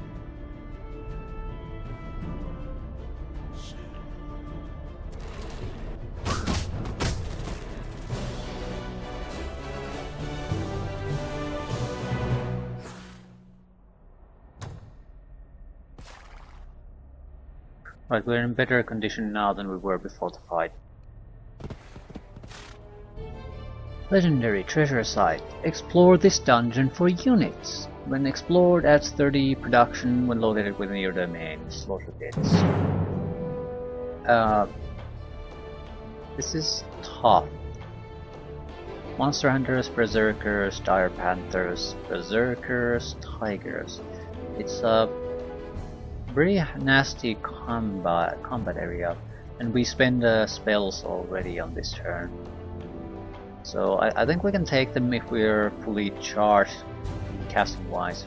Right, we're in better condition now than we were before the fight. Legendary treasure site. Explore this dungeon for units. When explored, adds 30 production when located within your domain. Slaughter bits. This is tough. Monster Hunters, Berserkers, Dire Panthers, Berserkers, Tigers. It's a very nasty combat area, and we spend spells already on this turn. So I think we can take them if we're fully charged, casting wise.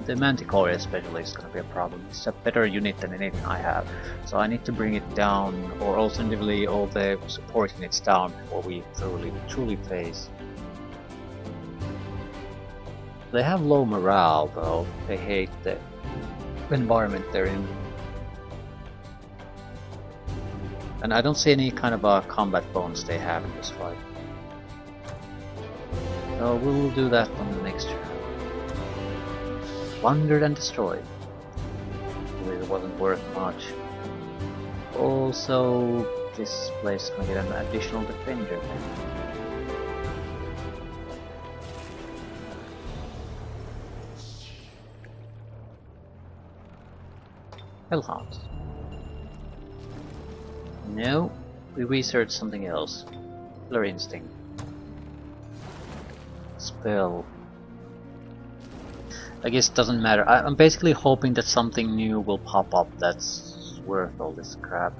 The Manticore especially is going to be a problem. It's a better unit than anything I have, so I need to bring it down, or alternatively all the support units down before we truly phase. They have low morale though, they hate the environment they're in. And I don't see any kind of a combat bonus they have in this fight. So we'll do that on the next turn. Plundered and destroyed. It wasn't worth much. Also, this place is gonna get an additional defender. Hellhounds. No, we researched something else. Killer Instinct. Spell. I guess it doesn't matter. I'm basically hoping that something new will pop up that's worth all this crap.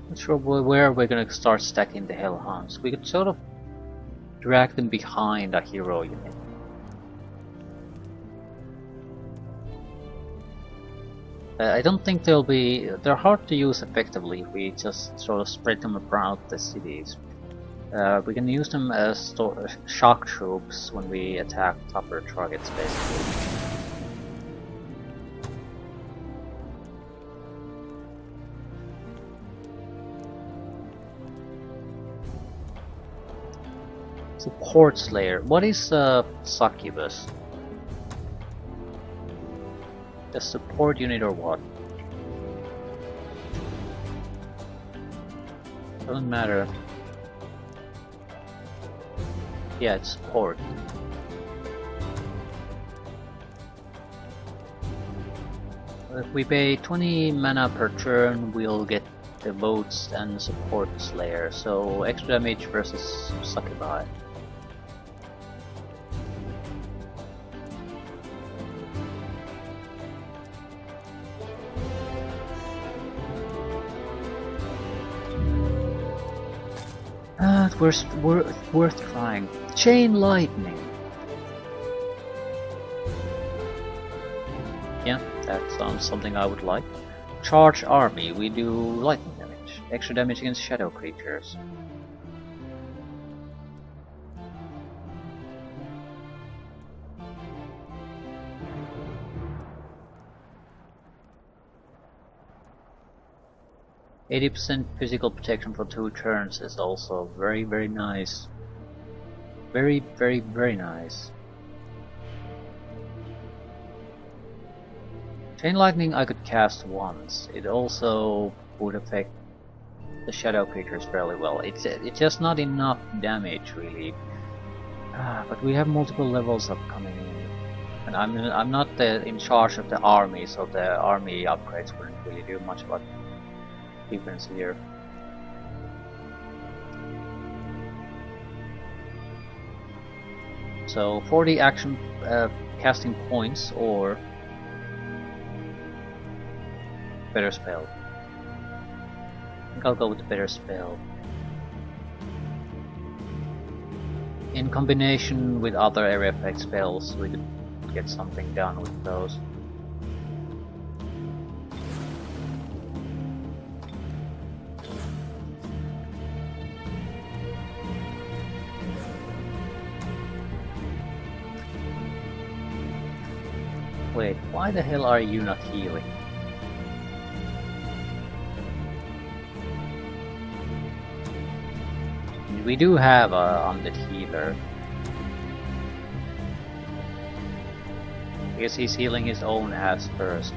Not sure where we're gonna start stacking the Hellhounds. We could sort of drag them behind a hero unit. I don't think they're hard to use effectively if we just sort of spread them around the cities. We can use them as shock troops when we attack tougher targets basically. Support Slayer. What is Succubus? A support unit or what? Doesn't matter. Yeah, it's support. If we pay 20 mana per turn, we'll get the votes and support Slayer. So extra damage versus Succubi. Worth trying. Chain Lightning. Yeah, that sounds something I would like. Charge Army. We do lightning damage. Extra damage against shadow creatures. %80 physical protection for 2 turns is also very nice. Very nice. Chain Lightning I could cast once. It also would affect the shadow creatures fairly well. It's just not enough damage really. But we have multiple levels up coming in. And I'm not in charge of the army, so the army upgrades wouldn't really do much about difference here. So 40 action casting points or better spell. I think I'll go with the better spell. In combination with other area effect spells, we could get something done with those. Wait, why the hell are you not healing? We do have a undead healer. I guess he's healing his own ass first.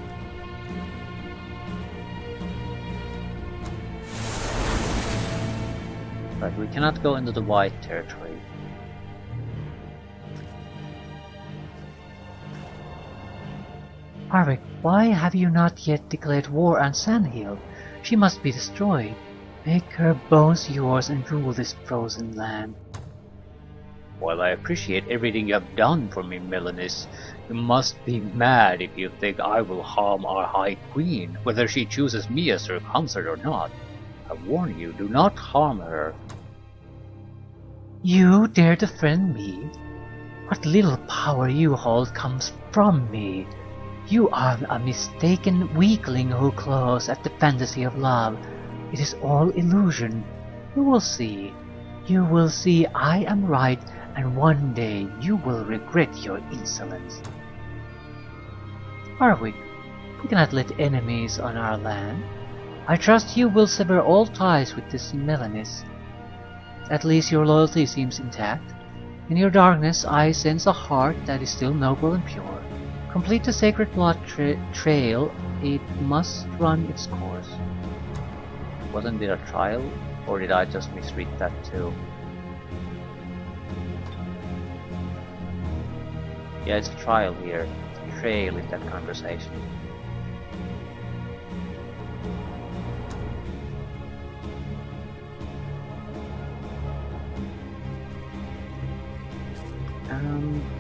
But we cannot go into the white territory.
Harvick, why have you not yet declared war on Sandhill? She must be destroyed. Make her bones yours and rule this frozen land.
While I appreciate everything you have done for me, Melanis, you must be mad if you think I will harm our High Queen, whether she chooses me as her consort or not. I warn you, do not harm her.
You dare to threaten me? What little power you hold comes from me. You are a mistaken weakling who claws at the fantasy of love. It is all illusion. You will see. You will see I am right, and one day you will regret your insolence. Harwick, we cannot let enemies on our land. I trust you will sever all ties with this Melanis. At least your loyalty seems intact. In your darkness I sense a heart that is still noble and pure. Complete the sacred blood trail. It must run its course.
Wasn't it a trial? Or did I just misread that too? Yeah, it's a trial here. Trail in that conversation.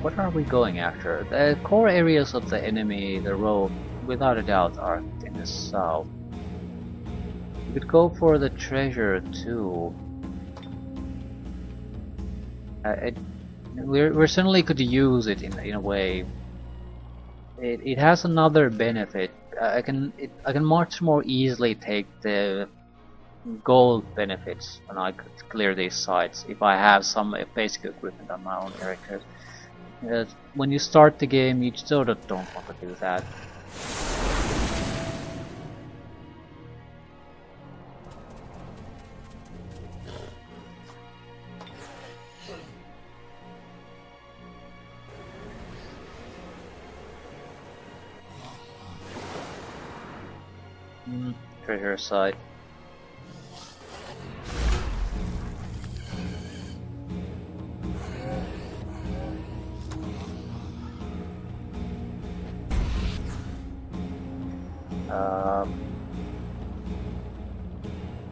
What are we going after? The core areas of the enemy, the road, without a doubt, are in the south. We could go for the treasure too. We certainly could use it in a way. It has another benefit. I can much more easily take the gold benefits when I could clear these sites if I have some basic equipment on my own characters. When you start the game, you sort of don't want to do that. Treasure site.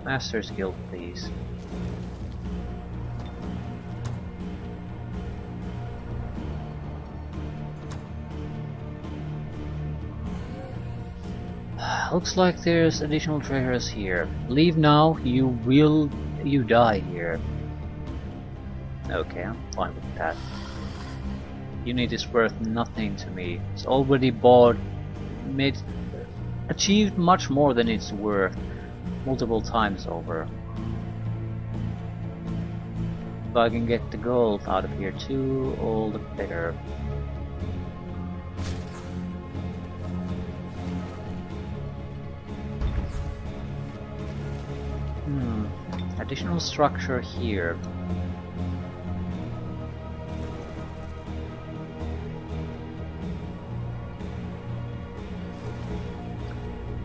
Master's Guild, please. Looks like there's additional treasures here. Leave now, you die here. Okay, I'm fine with that. Unit is worth nothing to me. It's already bought, achieved much more than it's worth multiple times over. If I can get the gold out of here too, all the better. Additional structure here.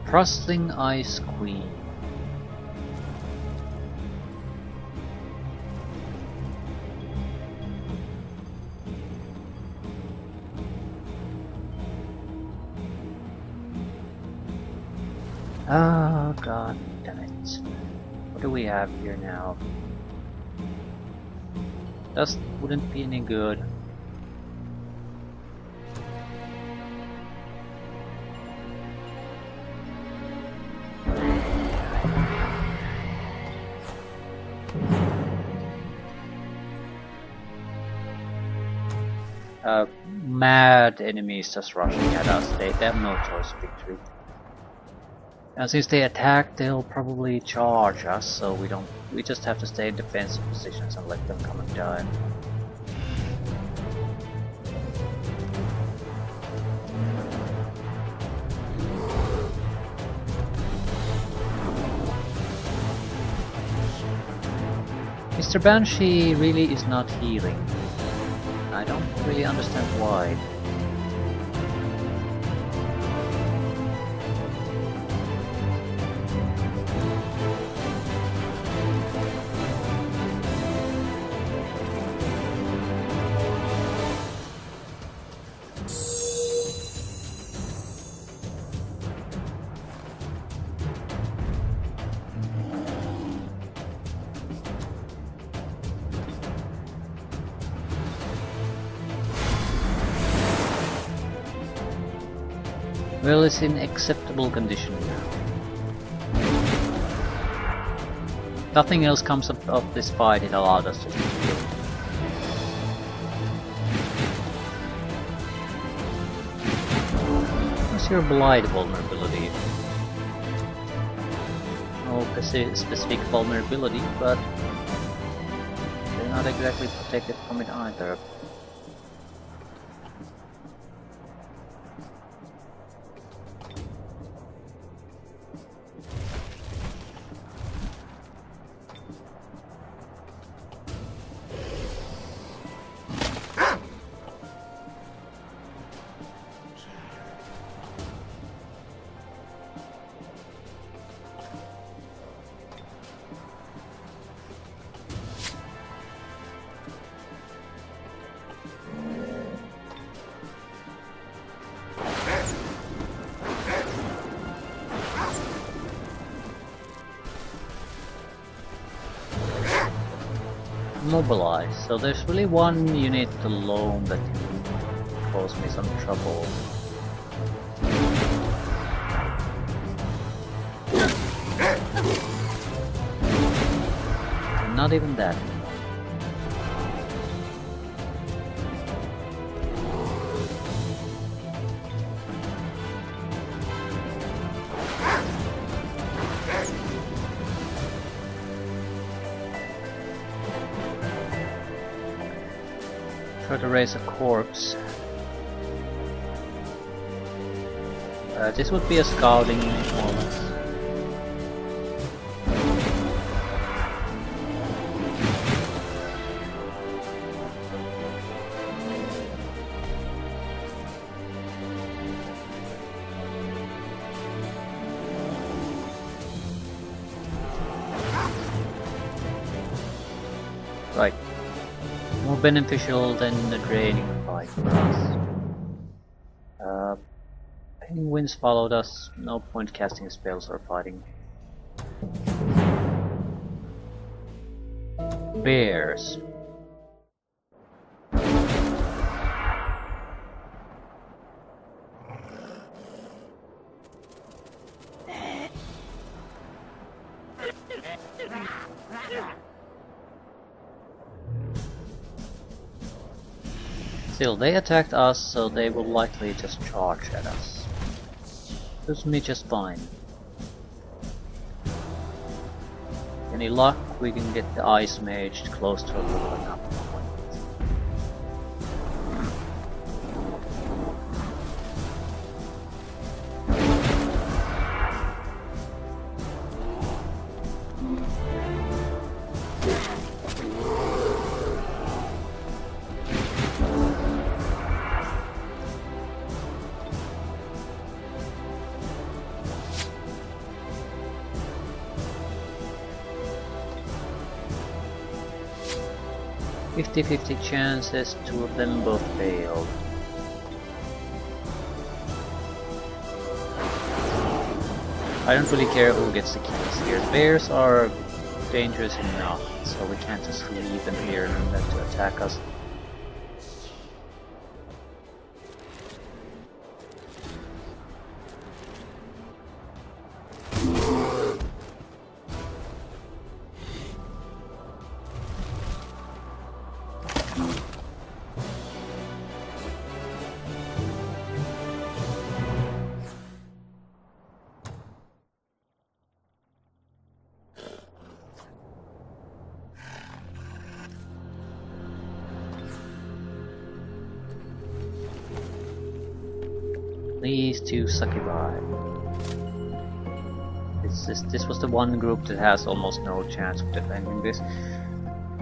Trusting Ice Queen. Oh god damn it. What do we have here now? Dust wouldn't be any good. Mad enemies just rushing at us. They have no choice of victory. And since they attack, they'll probably charge us, so we just have to stay in defensive positions and let them come and die. Mr. Banshee really is not healing. I don't really understand why. Well, it's in acceptable condition now. Nothing else comes up of this fight, it allowed us to do. What's your blight vulnerability? No specific vulnerability, but they're not exactly protected from it either. Mobilize, so there's really one unit alone that can cause me some trouble. Not even that. Try to raise a corpse. This would be a scouting more or less. Right. More beneficial than the draining fight for us. Penguins followed us, no point casting spells or fighting. Bears. Still, they attacked us, so they will likely just charge at us. Suits me just fine. Any luck, we can get the Ice Mage close to a leveling up point. Fifty-50 chances, two of them both failed. I don't really care who gets the kills here. Bears are dangerous enough, so we can't just leave them here and let them attack us. These two succubi. This was the one group that has almost no chance of defending this.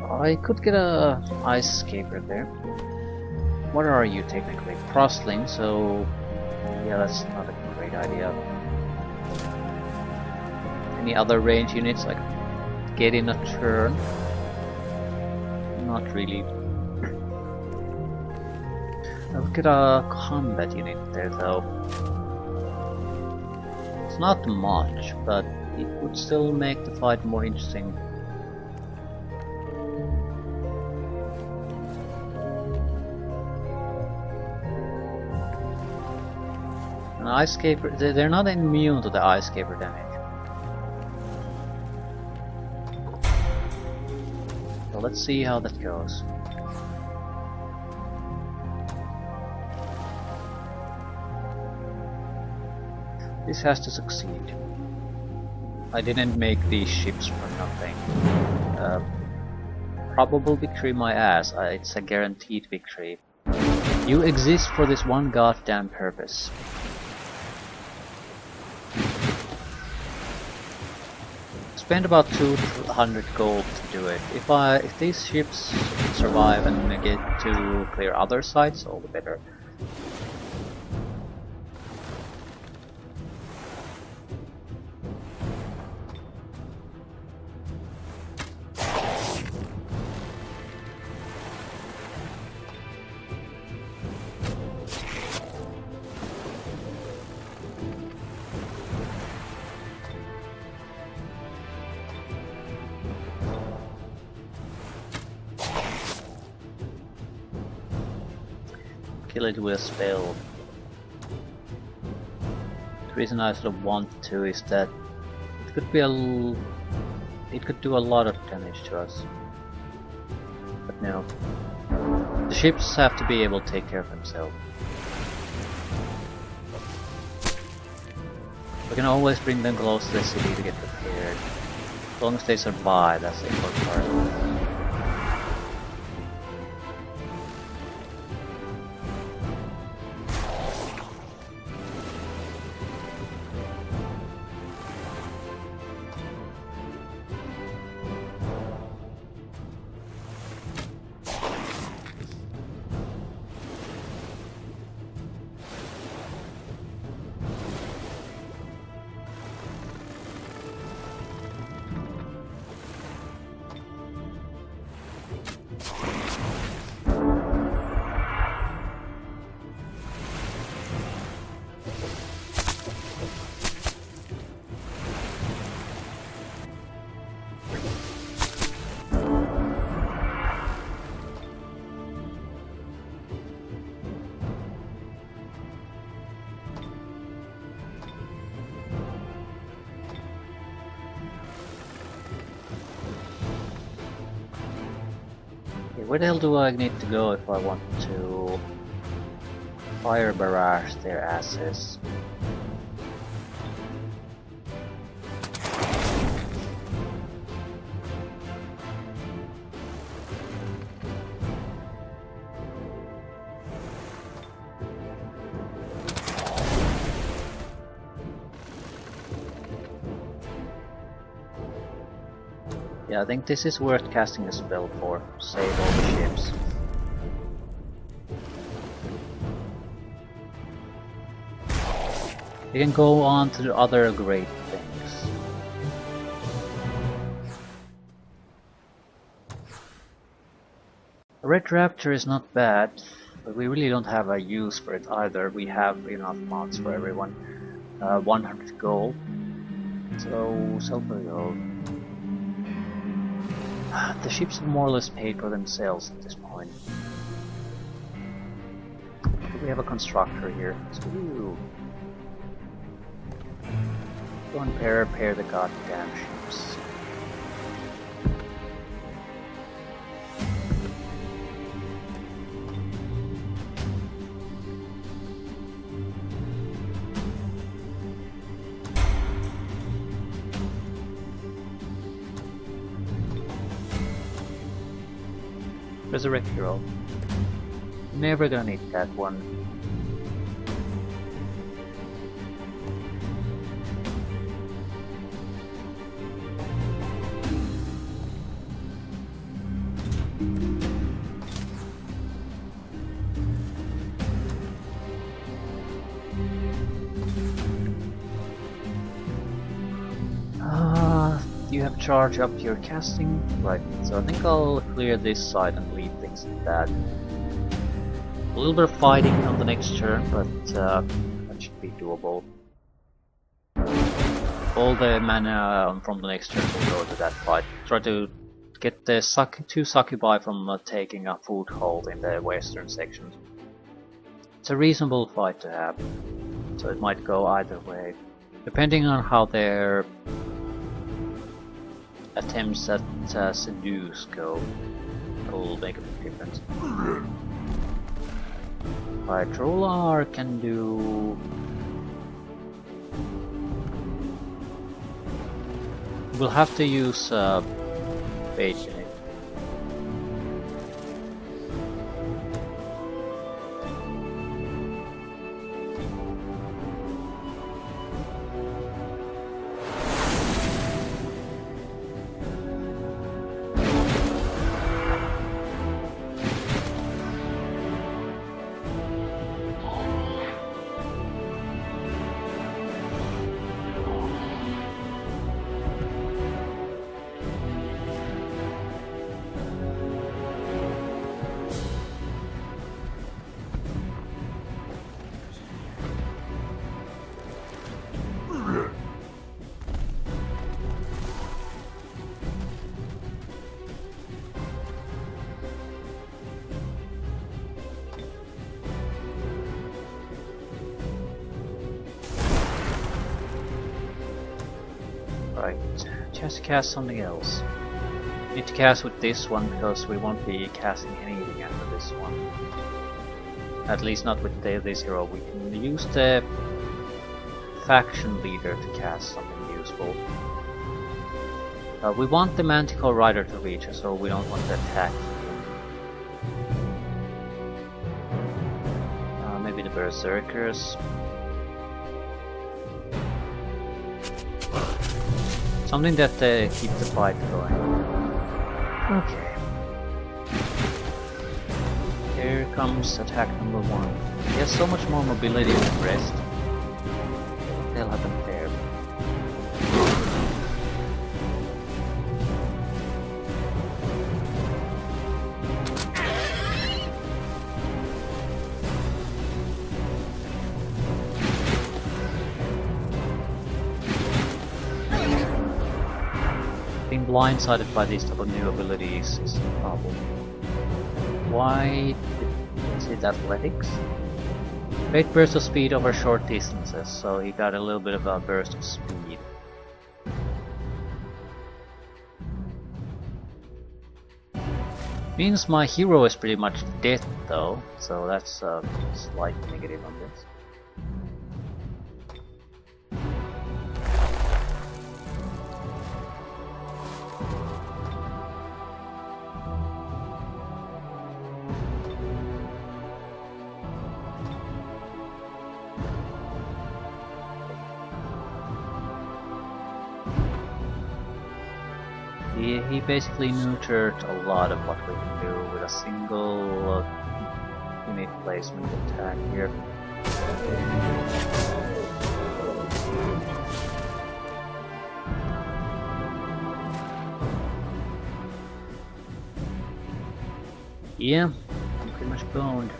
I could get a ice scaper there. What are you technically? Crosling, so yeah, that's not a great idea. Any other range units like get in a turn? Not really. I would get a combat unit there though. It's not much, but it would still make the fight more interesting. An ice scaper, they're not immune to the ice scaper damage. So let's see how that goes. This has to succeed. I didn't make these ships for nothing. Probable victory my ass, it's a guaranteed victory. You exist for this one goddamn purpose. Spend about 200 gold to do it. If these ships survive and get to clear other sites, all the better. Kill it with a spell. The reason I sort of want to is that it could be it could do a lot of damage to us. But no. The ships have to be able to take care of themselves. We can always bring them close to the city to get prepared. As long as they survive, that's the important part. Where the hell do I need to go if I want to fire barrage their asses? Yeah, I think this is worth casting a spell for. Save all the ships. We can go on to the other great things. A Red Raptor is not bad, but we really don't have a use for it either. We have enough mods for everyone. 100 gold. So, silver gold. The ships have more or less paid for themselves at this point. We have a constructor here. Ooh. Go and repair the goddamn ships. Resurrect Hero. Never gonna need that one. charge up your casting. Right, so I think I'll clear this side and leave things like that. A little bit of fighting on the next turn, but that should be doable. All the mana from the next turn will go to that fight. Try to get the two succubi from taking a foothold in the western section. It's a reasonable fight to have, so it might go either way. Depending on how their attempts at seduce go, it will make a big difference. Right, Trolar can do... We'll have to use bait in it. Right, just cast something else. Need to cast with this one because we won't be casting anything after this one. At least not with this hero. We can use the faction leader to cast something useful. We want the Manticore Rider to reach us, so we don't want to attack him. Maybe the Berserkers. Something that keeps the fight going. Okay. Here comes attack number 1. He has so much more mobility than the rest. What the hell happened there? Being blindsided by these type of new abilities is the problem. Why is it athletics? Great burst of speed over short distances, so he got a little bit of a burst of speed. Means my hero is pretty much dead though, so that's a slight negative on this. He basically neutered a lot of what we can do with a single unit placement attack here. Yeah, I'm pretty much boned.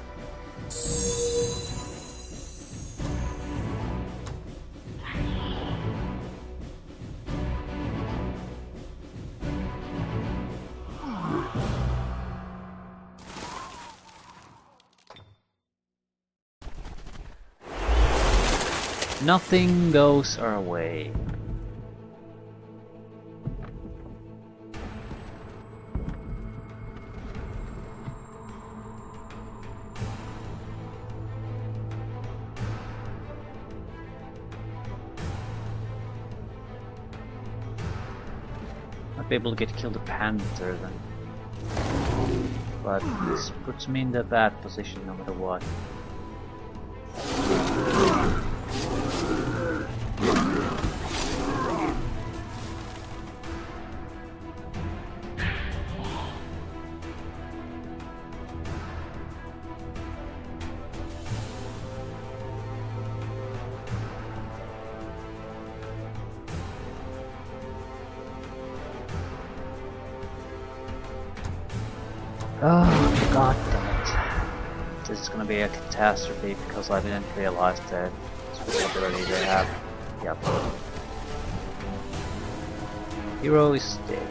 Nothing goes our way. Might be able to get killed a panther then. But this puts me in the bad position no matter what.
Oh, god damn it.
This is gonna be a catastrophe because I didn't realize that special ability they have. Yep. Hero is dead.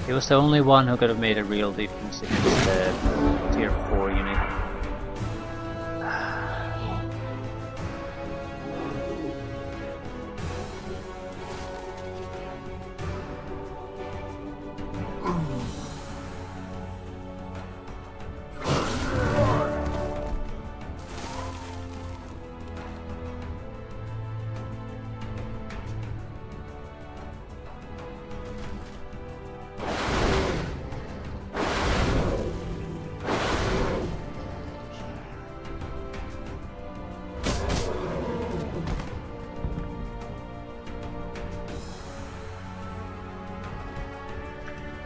He was the only one who could have made a real difference against the tier 4 unit.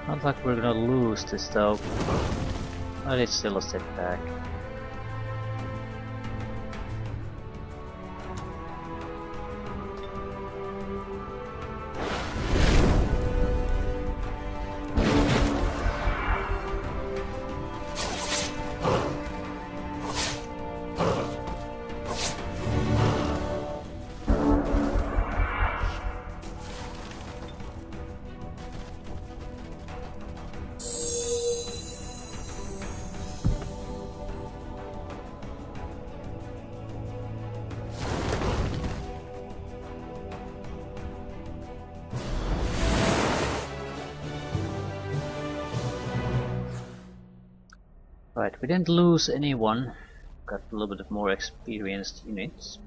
Not like we're gonna lose this though, but it's still a setback. Right, we didn't lose anyone. Got a little bit more experienced units.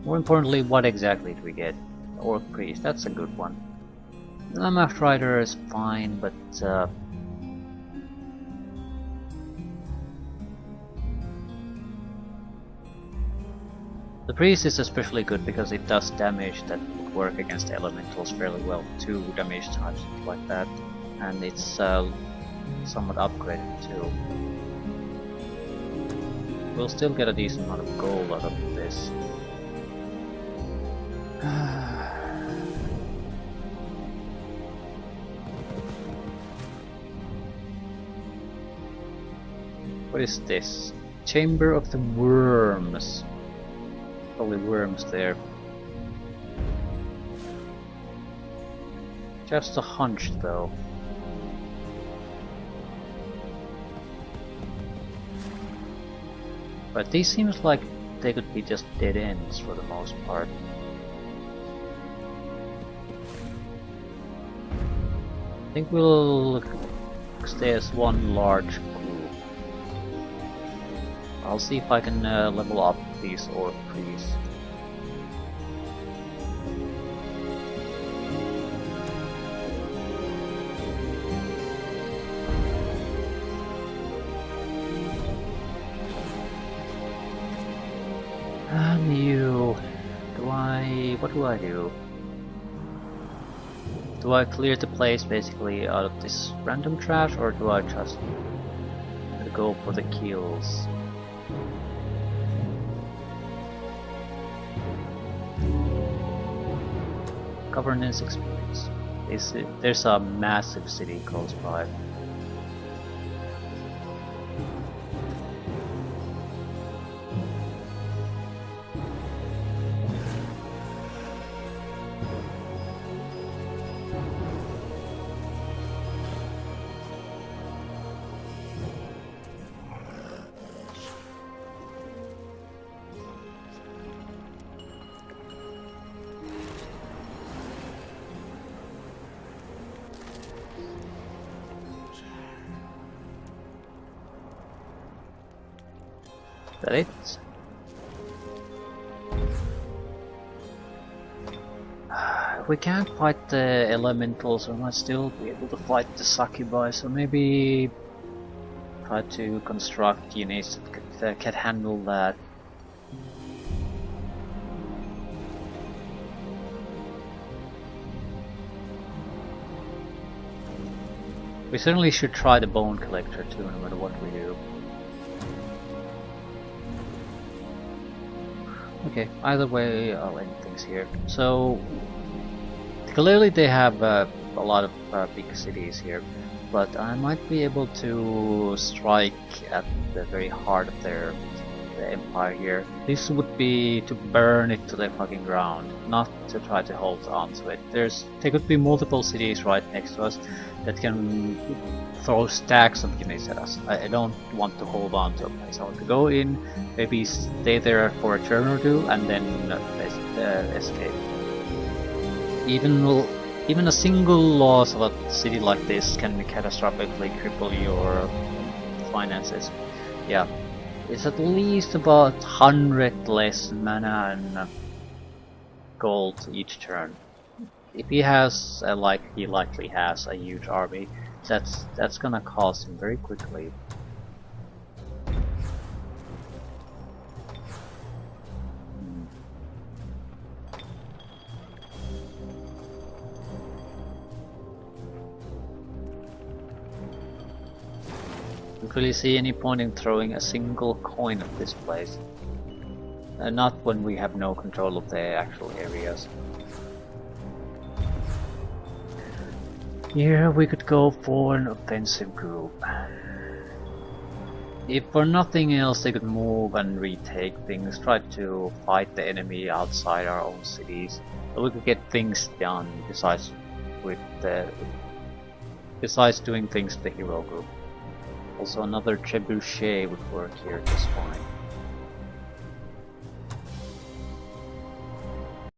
More importantly, what exactly did we get? Orc Priest, that's a good one. Lamach Rider is fine, but the Priest is especially good because it does damage that would work against elementals fairly well. 2 damage types, like that. And it's somewhat upgraded too. We'll still get a decent amount of gold out of this. What is this? Chamber of the Worms. Probably worms there. Just a hunch though. But these seems like they could be just dead ends for the most part. I think we'll stay as one large group. I'll see if I can level up these orc priests. What do I do? Do I clear the place basically out of this random trash, or do I just go for the kills? Governance experience. There's a massive city close by. That it? If we can't fight the elementals, we might still be able to fight the succubi, so maybe try to construct units that can handle that. We certainly should try the bone collector too, no matter what we do. Okay, either way, I'll end things here. So, clearly they have a lot of big cities here, but I might be able to strike at the very heart of their empire here. This would be to burn it to the fucking ground, not to try to hold on to it. There could be multiple cities right next to us that can throw stacks of units at us. I don't want to hold on to a place. I want to go in, maybe stay there for a turn or two, and then escape. Even a single loss of a city like this can catastrophically cripple your finances. Yeah, it's at least about 100 less mana and gold each turn. If he has, like he likely has, a huge army, that's gonna cost him very quickly. Don't really see any point in throwing a single coin at this place. Not when we have no control of the actual areas. Here we could go for an offensive group. If for nothing else they could move and retake things, try to fight the enemy outside our own cities, so we could get things done besides doing things with the hero group. Also another trebuchet would work here just fine.